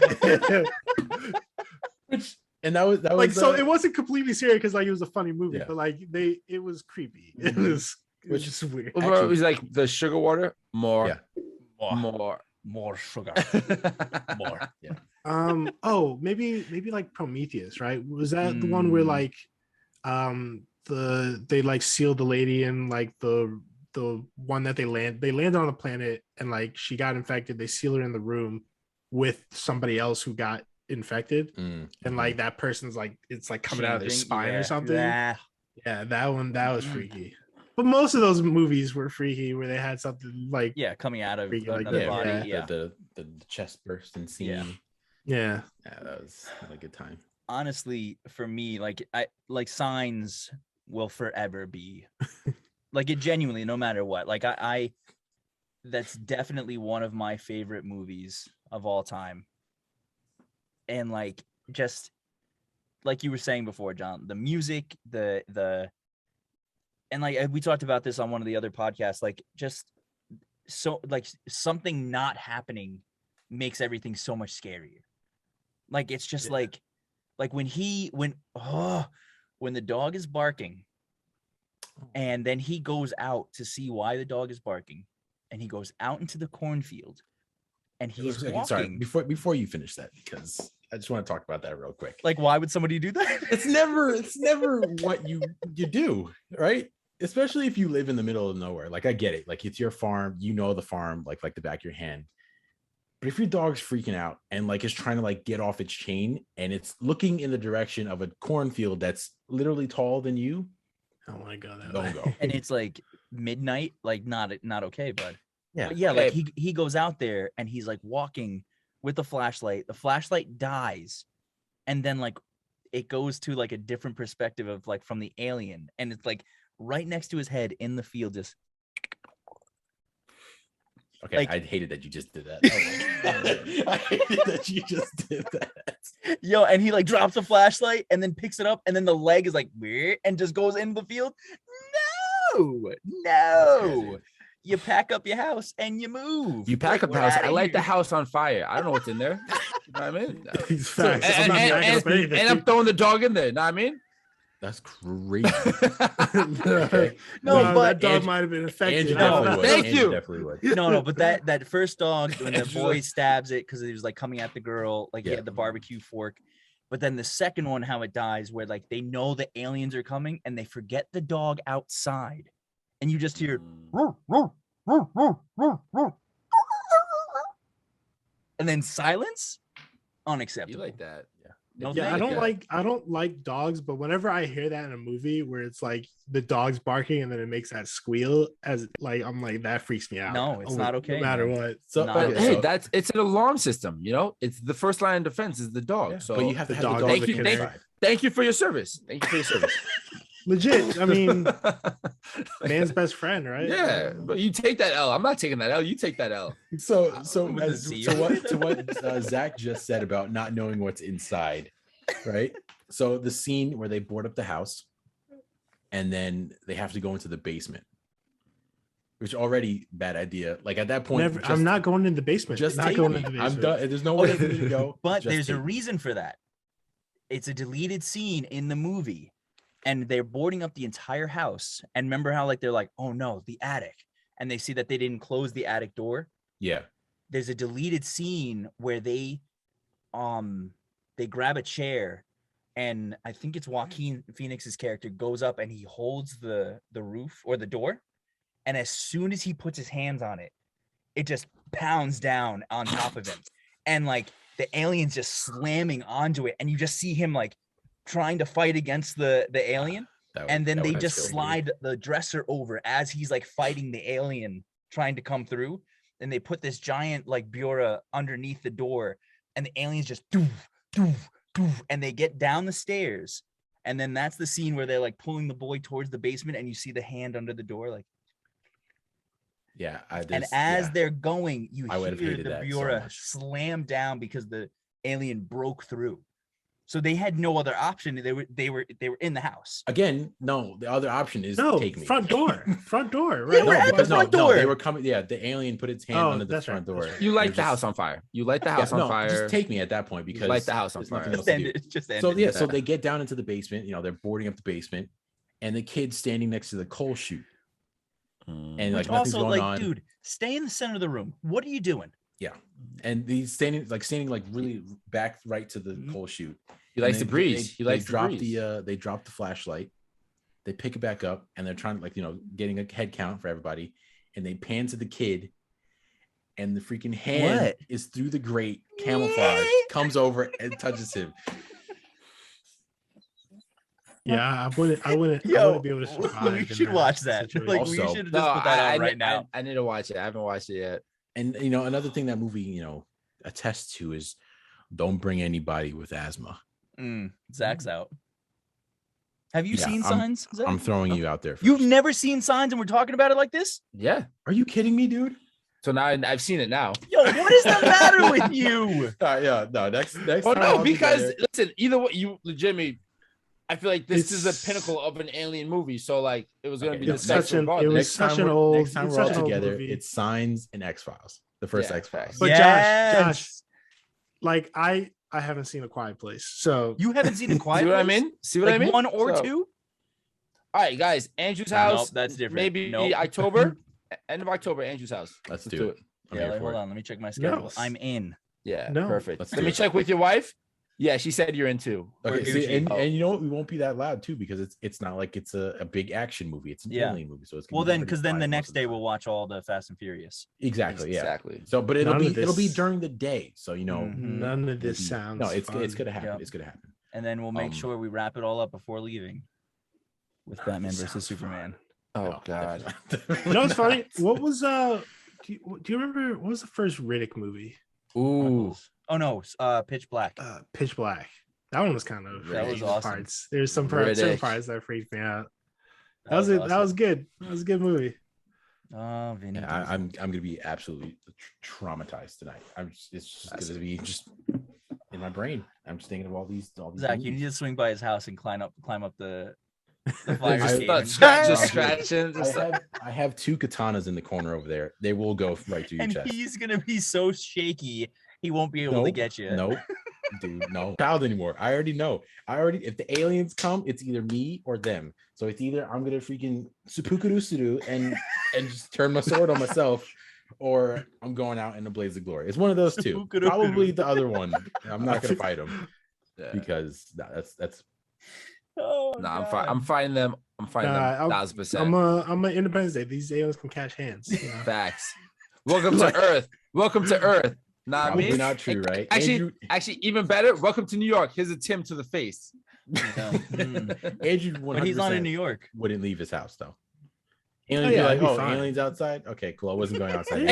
And that was like so. It wasn't completely serious because like it was a funny movie, but like it was creepy. It was just weird. Actually, it was like the sugar water more sugar, more. Yeah. Oh, maybe like Prometheus, right? Was that the one where like they like sealed the lady in like the one that they landed on the planet and like she got infected. They seal her in the room with somebody else who got infected, and like that person's like it's like coming out of their spine or something. Yeah, that was freaky. But most of those movies were freaky where they had something like coming out of another body. The chest bursting scene. Yeah, that was a good time. Honestly, for me, like Signs will forever be like it genuinely, no matter what. Like I that's definitely one of my favorite movies of all time. And like just like you were saying before, John, the music, the and like we talked about this on one of the other podcasts, like just so like something not happening makes everything so much scarier. Like it's just like when the dog is barking and then he goes out to see why the dog is barking and he goes out into the cornfield and he's walking. Sorry, before you finish that, because I just want to talk about that real quick. Like, why would somebody do that? It's never what you do, right? Especially if you live in the middle of nowhere. Like, I get it. Like, it's your farm. You know the farm like the back of your hand. But if your dog's freaking out and like is trying to like get off its chain and it's looking in the direction of a cornfield that's literally taller than you, I don't want to go that don't way. go. And it's like midnight, like not okay, bud. Yeah, but yeah. Like he goes out there and he's like walking with the flashlight. The flashlight dies, and then like it goes to like a different perspective of like from the alien, and it's like right next to his head in the field, just Okay, like, I hated that you just did that. I hated that you just did that. Yo, and he like drops a flashlight and then picks it up, and then the leg is like weird and just goes into the field. No. You pack up your house and you move. You pack up the house. I light the house on fire. I don't know what's in there. You know what I mean? And I'm throwing the dog in there. You know what I mean? That's crazy. Okay. No, but that dog might have been affected. Thank you. No, but that first dog, when the boy stabs it because he was like coming at the girl, like he had the barbecue fork. But then the second one, how it dies, where like they know the aliens are coming and they forget the dog outside, and you just hear, and then silence. Unacceptable. You like that? No, yeah, I don't like dogs, but whenever I hear that in a movie where it's like the dog's barking and then it makes that squeal, as like I'm like, that freaks me out. No, it's not okay. No matter what. So, hey, it's an alarm system. You know, it's the first line of defense is the dog. Yeah, so but you have to have dog. the dog. Thank you for your service. Thank you for your service. Legit. I mean, man's best friend, right? Yeah, but you take that L. I'm not taking that L. You take that L. So what Zach just said about not knowing what's inside, right? So the scene where they board up the house and then they have to go into the basement, which already bad idea. Like at that point, I'm not going in the basement. Just not going in the basement. I'm done. There's no way for me to go. But there's a reason for that. It's a deleted scene in the movie. And they're boarding up the entire house. And remember how like they're like, oh no, the attic. And they see that they didn't close the attic door. Yeah. There's a deleted scene where they grab a chair, and I think it's Joaquin Phoenix's character goes up and he holds the roof or the door. And as soon as he puts his hands on it, it just pounds down on top of him. And like the alien's just slamming onto it. And you just see him like trying to fight against the alien, and then they just slide the dresser over as he's like fighting the alien trying to come through, and they put this giant like bureau underneath the door, and the aliens just doof, doof, doof, and they get down the stairs, and then that's the scene where they're like pulling the boy towards the basement, and you see the hand under the door, like they're going, you hear the bureau slam down because the alien broke through. So they had no other option. They were in the house. Again, no. The other option is take me. Front door, right? They were at the front door. They were coming. Yeah, the alien put its hand under the front door. You light the house on fire. You light the house on fire. Just take me at that point because light the house on fire. So they get down into the basement. You know, they're boarding up the basement, and the kid's standing next to the coal chute. And like nothing's going on. Dude, stay in the center of the room. What are you doing? Yeah, and he's standing like really back right to the coal chute. He likes to breeze. They drop the flashlight. They pick it back up, and they're trying to getting a head count for everybody. And they pan to the kid, and the freaking hand is through the grate, camouflage, comes over and touches him. Yeah, I wouldn't be able to survive. We should watch that. Like, we should have just put that on right now. I need to watch it. I haven't watched it yet. And another thing that movie attests to is don't bring anybody with asthma. Zach's out. Have you seen Signs? Zach? I'm throwing you out there. You've never seen Signs, and we're talking about it like this? Yeah. Are you kidding me, dude? So now I've seen it now. Yo, what is the matter with you? Yeah, no. Next. Oh no, because listen, either way, you legitimately. I feel like this is the pinnacle of an alien movie. So like it was going to be the next time we're all together. It's Signs and X-Files. The first X-Files. But Josh, like I haven't seen A Quiet Place. So you haven't seen A Quiet Place? See what I mean? One or two? All right, guys. Andrew's house. Nope, that's different. Maybe October. End of October, Andrew's house. Let's do it. Hold on. Let me check my schedule. No. I'm in. Yeah, perfect. Let me check with your wife. Yeah, she said you're in too. Okay, and you know what? We won't be that loud too because it's not like it's a big action movie. It's an alien movie, so it's because then the next day we'll watch all the Fast and Furious. Exactly. So, but it'll be during the day. So none of this sounds. No, it's gonna happen. It's gonna happen. And then we'll make sure we wrap it all up before leaving with Batman versus Superman. Oh God! You know what's funny? What was do you remember? What was the first Riddick movie? Ooh. Oh no, Pitch Black. Pitch Black. That one was kind of that was awesome. Parts. There's some parts that freaked me out. That was good. That was a good movie. Oh, Vin Diesel. I'm gonna be absolutely traumatized tonight. It's just gonna be just in my brain. I'm just thinking of all these. Zach, movies. you need to swing by his house and climb up the fire escape. I have 2 katanas in the corner over there. They will go right through your and chest. He's gonna be so shaky he won't be able to get you. Nope. Dude, no child anymore. I already know. If the aliens come, it's either me or them. So it's either I'm gonna freaking seppuku and just turn my sword on myself, or I'm going out in a blaze of glory. It's one of those two. Probably the other one. I'm not gonna fight them because that's. Oh, no, I'm fighting them. I'm fighting them 1,000%. I'm an Independence Day. These aliens can catch hands. Yeah. Facts. Welcome to Earth. Welcome to Earth. Nah, probably not true, right? Actually, even better. Welcome to New York. Here's a Tim to the face. Andrew, but he's not in New York. Wouldn't leave his house though. Aliens outside. Okay, cool. I wasn't going outside.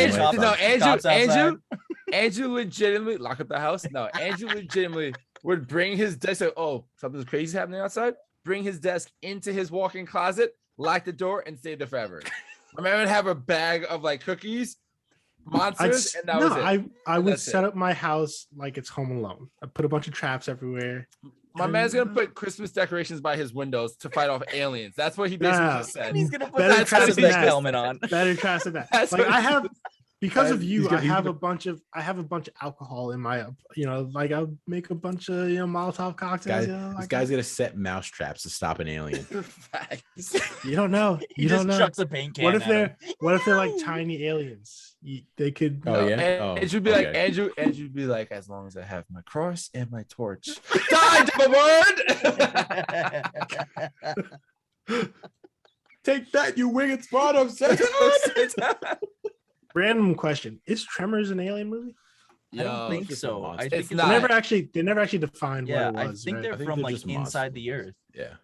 Andrew legitimately lock up the house. No, Andrew legitimately would bring his desk. Oh, something's crazy happening outside. Bring his desk into his walk-in closet, lock the door, and stay there forever. I mean, I would have a bag of like cookies, monsters, and that was it. I would set up my house like it's Home Alone. I put a bunch of traps everywhere. My man's gonna put Christmas decorations by his windows to fight off aliens. That's what he basically just said. And he's gonna put that helmet on. Better traps than that. Like I have, because of you, I have a bunch of alcohol in my, like I'll make a bunch of Molotov cocktails. This guy's gonna set mouse traps to stop an alien. You don't know. You don't know. Chucks a paint can. What if they're like tiny aliens? They could. It should be like Andrew. Andrew would be like, as long as I have my cross and my torch. Die, double word. Take that, you winged spawn of Satan. Random question: is Tremors an alien movie? I don't think so. I think they never actually defined what it was. I think they're from like inside the earth.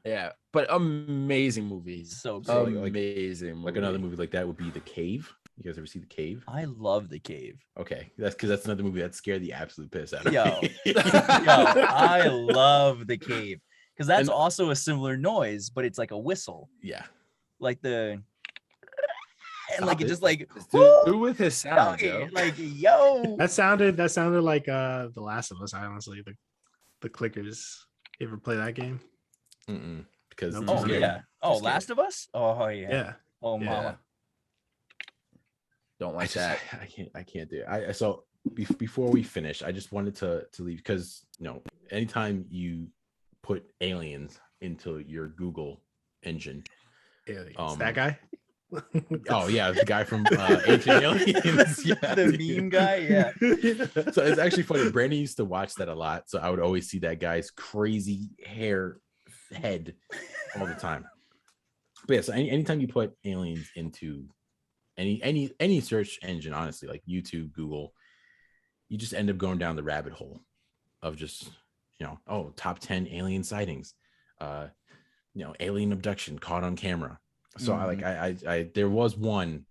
Yeah, but amazing movies. So good. Amazing. Like another movie like that would be The Cave. You guys ever see The Cave? I love The Cave. Okay, that's another movie that scared the absolute piss out of me. I love The Cave because that's also a similar noise, but it's like a whistle. Yeah, like the. And like it just like who with his sound, like yo. That sounded like The Last of Us. Honestly, the clickers. You ever play that game? Because Last of Us. Oh yeah. Oh mama. Don't like that. I can't do it. So before we finish, I just wanted to leave because anytime you put aliens into your Google engine, that guy. Oh yeah, the guy from Ancient Aliens. Yeah, the meme guy. Yeah. So it's actually funny. Brandon used to watch that a lot, so I would always see that guy's crazy hair head all the time. But yeah, so anytime you put aliens into any search engine, honestly, like YouTube, Google, you just end up going down the rabbit hole of just top 10 alien sightings, alien abduction caught on camera. So I there was one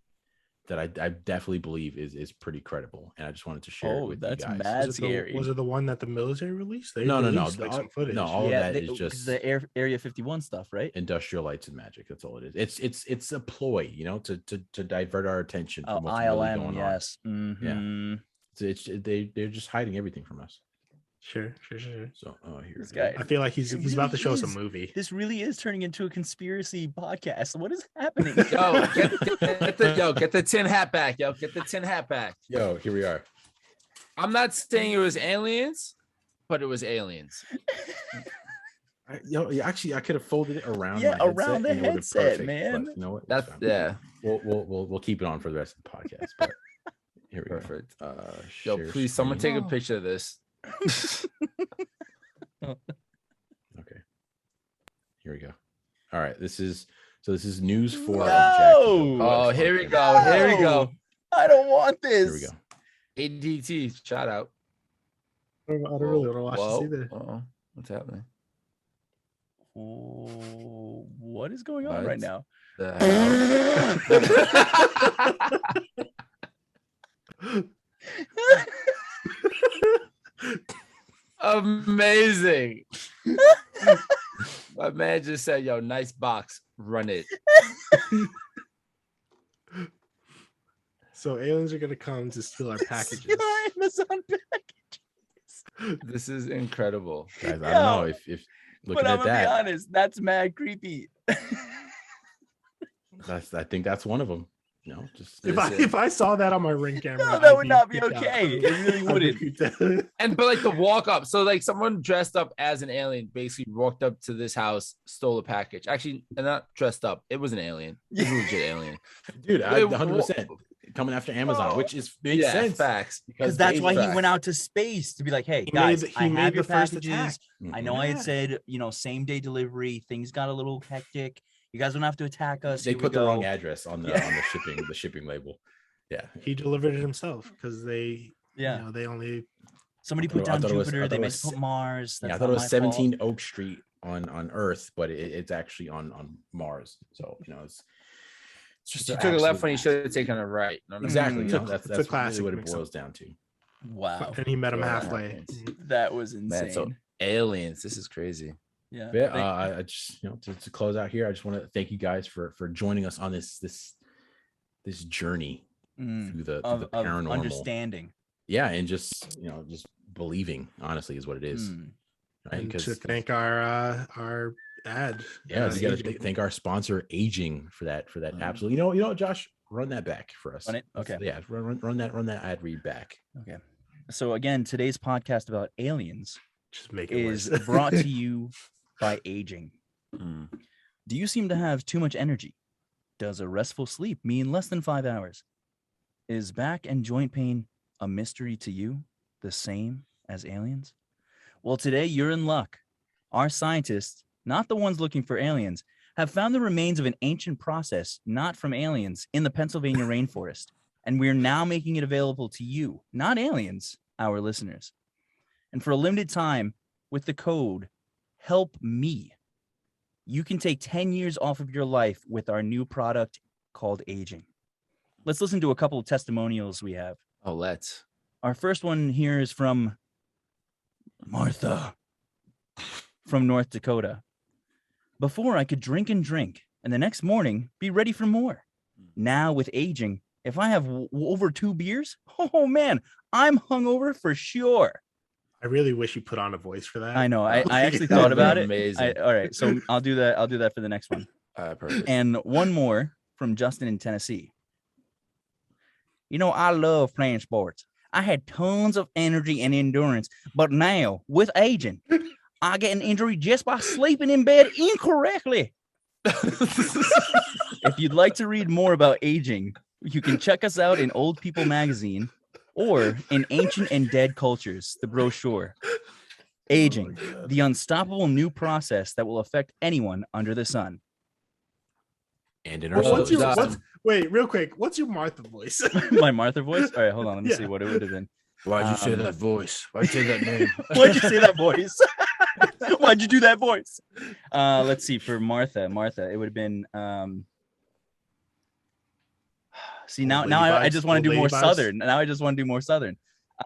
that I definitely believe is pretty credible, and I just wanted to share it with you guys. That's mad scary. Was it the one that the military released? No. Some footage. No, all of that is just the Area 51 stuff, right? Industrial lights and magic. That's all it is. It's a ploy, to divert our attention from what's ILM, really going on. Yeah. So they're just hiding everything from us. Sure. So, here this guy. I feel like he's about to show us a movie. This really is turning into a conspiracy podcast. What is happening? Get the tin hat back, yo. Get the tin hat back. Yo, here we are. I'm not saying it was aliens, but it was aliens. Actually, I could have folded it around. Yeah, around the headset, man. But you know what? That's yeah. We'll keep it on for the rest of the podcast. But here we Perfect. Go. Yo, please, someone take a picture of this. Okay, here we go. All right, this is news for here we go. I don't want this. Here we go. ADT, shout out. I don't really want to watch this either. What's happening? What is going on right now? Amazing. My man just said, yo, nice box, run it. So aliens are gonna come to steal our packages. Steal our Amazon packages. This is incredible, guys. I don't know if looking but I'm at gonna that. be honest, that's mad creepy. I think that's one of them. No, just if I saw that on my Ring camera, No, that would not be okay. It really wouldn't. And but like the walk up, so like someone dressed up as an alien basically walked up to this house, stole a package. Actually, not dressed up. It was an alien. It was a legit alien, dude. 100% coming after Amazon, which makes sense. Facts, because that's why he went out to space to be like, hey guys, I have your packages. I know I had said same day delivery. Things got a little hectic. You guys don't have to attack us. They put the wrong address on the shipping label. Yeah, he delivered it himself because they they only somebody put down Jupiter. They meant to put Mars. I thought it was 17 Oak Street on Earth, but it's actually on Mars. So it's just you took a left when you should have taken a right. Exactly. That's really what it boils down to. Wow. And he met him halfway. That was insane. Man, so aliens, this is crazy. Yeah. I just to close out here, I just want to thank you guys for joining us on this journey through the paranormal understanding. Yeah, and just believing, honestly, is what it is. Right. Because to thank our ad. Yeah, we got to thank our sponsor, Aging, for that absolutely. You know, Josh, run that back for us. Run it. Okay. Yeah, run that ad read back. Okay. So again, today's podcast about aliens just make it is brought to you by Aging. Do you seem to have too much energy? Does a restful sleep mean less than 5 hours? Is back and joint pain a mystery to you, the same as aliens? Well, today you're in luck. Our scientists, not the ones looking for aliens, have found the remains of an ancient process not from aliens in the Pennsylvania rainforest, and we're now making it available to you, not aliens, our listeners. And for a limited time, with the code Help Me, you can take 10 years off of your life with our new product called Aging. Let's listen to a couple of testimonials we have. Oh, let's. Our first one here is from Martha from North Dakota. Before, I could drink and drink, and the next morning be ready for more. Now with Aging, if I have over 2 beers, oh man, I'm hungover for sure. I really wish you put on a voice for that. I know. I actually thought about it. Amazing. All right, so I'll do that. I'll do that for the next one. Perfect. And one more from Justin in Tennessee. I love playing sports. I had tons of energy and endurance, but now with aging, I get an injury just by sleeping in bed incorrectly. If you'd like to read more about aging, you can check us out in Old People magazine or in Ancient and Dead Cultures, the brochure. Aging, the unstoppable new process that will affect anyone under the sun. And in our wait, real quick, what's your Martha voice? My Martha voice? All right, hold on. Let me see what it would have been. Why'd you say that voice? Why'd you say that name? Why'd you say that voice? Why'd you do that voice? Let's see. For Martha, it would have been. See, now I just want to do more Southern. Now I just want to do more Southern.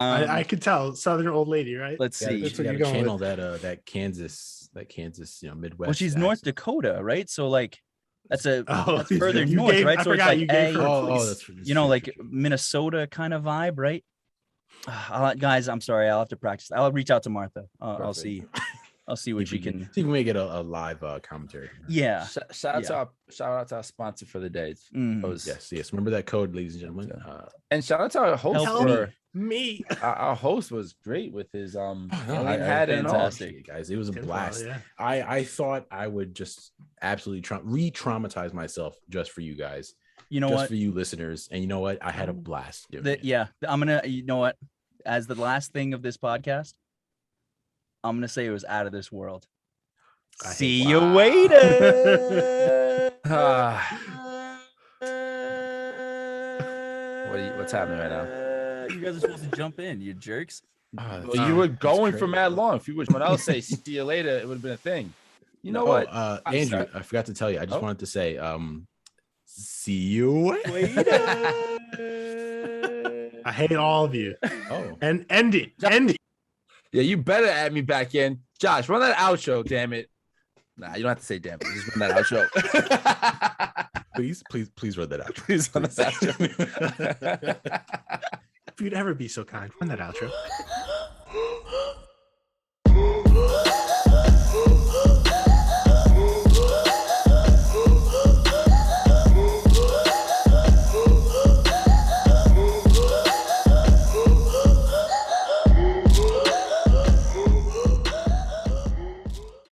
I could tell Southern old lady, right? Let's see. You got to channel that Kansas, Midwest. Well, she's North Dakota, right? So like. That's further you north, gave, right? I So it's like that's like Minnesota kind of vibe, right? Guys, I'm sorry, I'll have to practice. I'll reach out to Martha. I'll see what she can. See if we can make it a live commentary. Yeah. Shout out to our sponsor for the day. Yes. Remember that code, ladies and gentlemen. And shout out to our host. Help me. Our host was great with his I had it all. Guys, it was a blast. Yeah. I thought I would just absolutely re-traumatize myself just for you guys. You know just what? For you listeners. And you know what? I had a blast doing it. Yeah. I'm gonna. You know what? As the last thing of this podcast, I'm gonna say it was out of this world. See you later. What's happening right now? You guys are supposed to jump in, you jerks. Well, you were going for mad long. If you would someone else say see you later, it would have been a thing. You know what? Andrew, I forgot to tell you. I just wanted to say, see you later. I hate all of you. Oh. And end it. Yeah, you better add me back in. Josh, run that outro, damn it. Nah, you don't have to say damn it. Just run that outro. Please run that out. Please run that outro. If you'd ever be so kind, run that outro.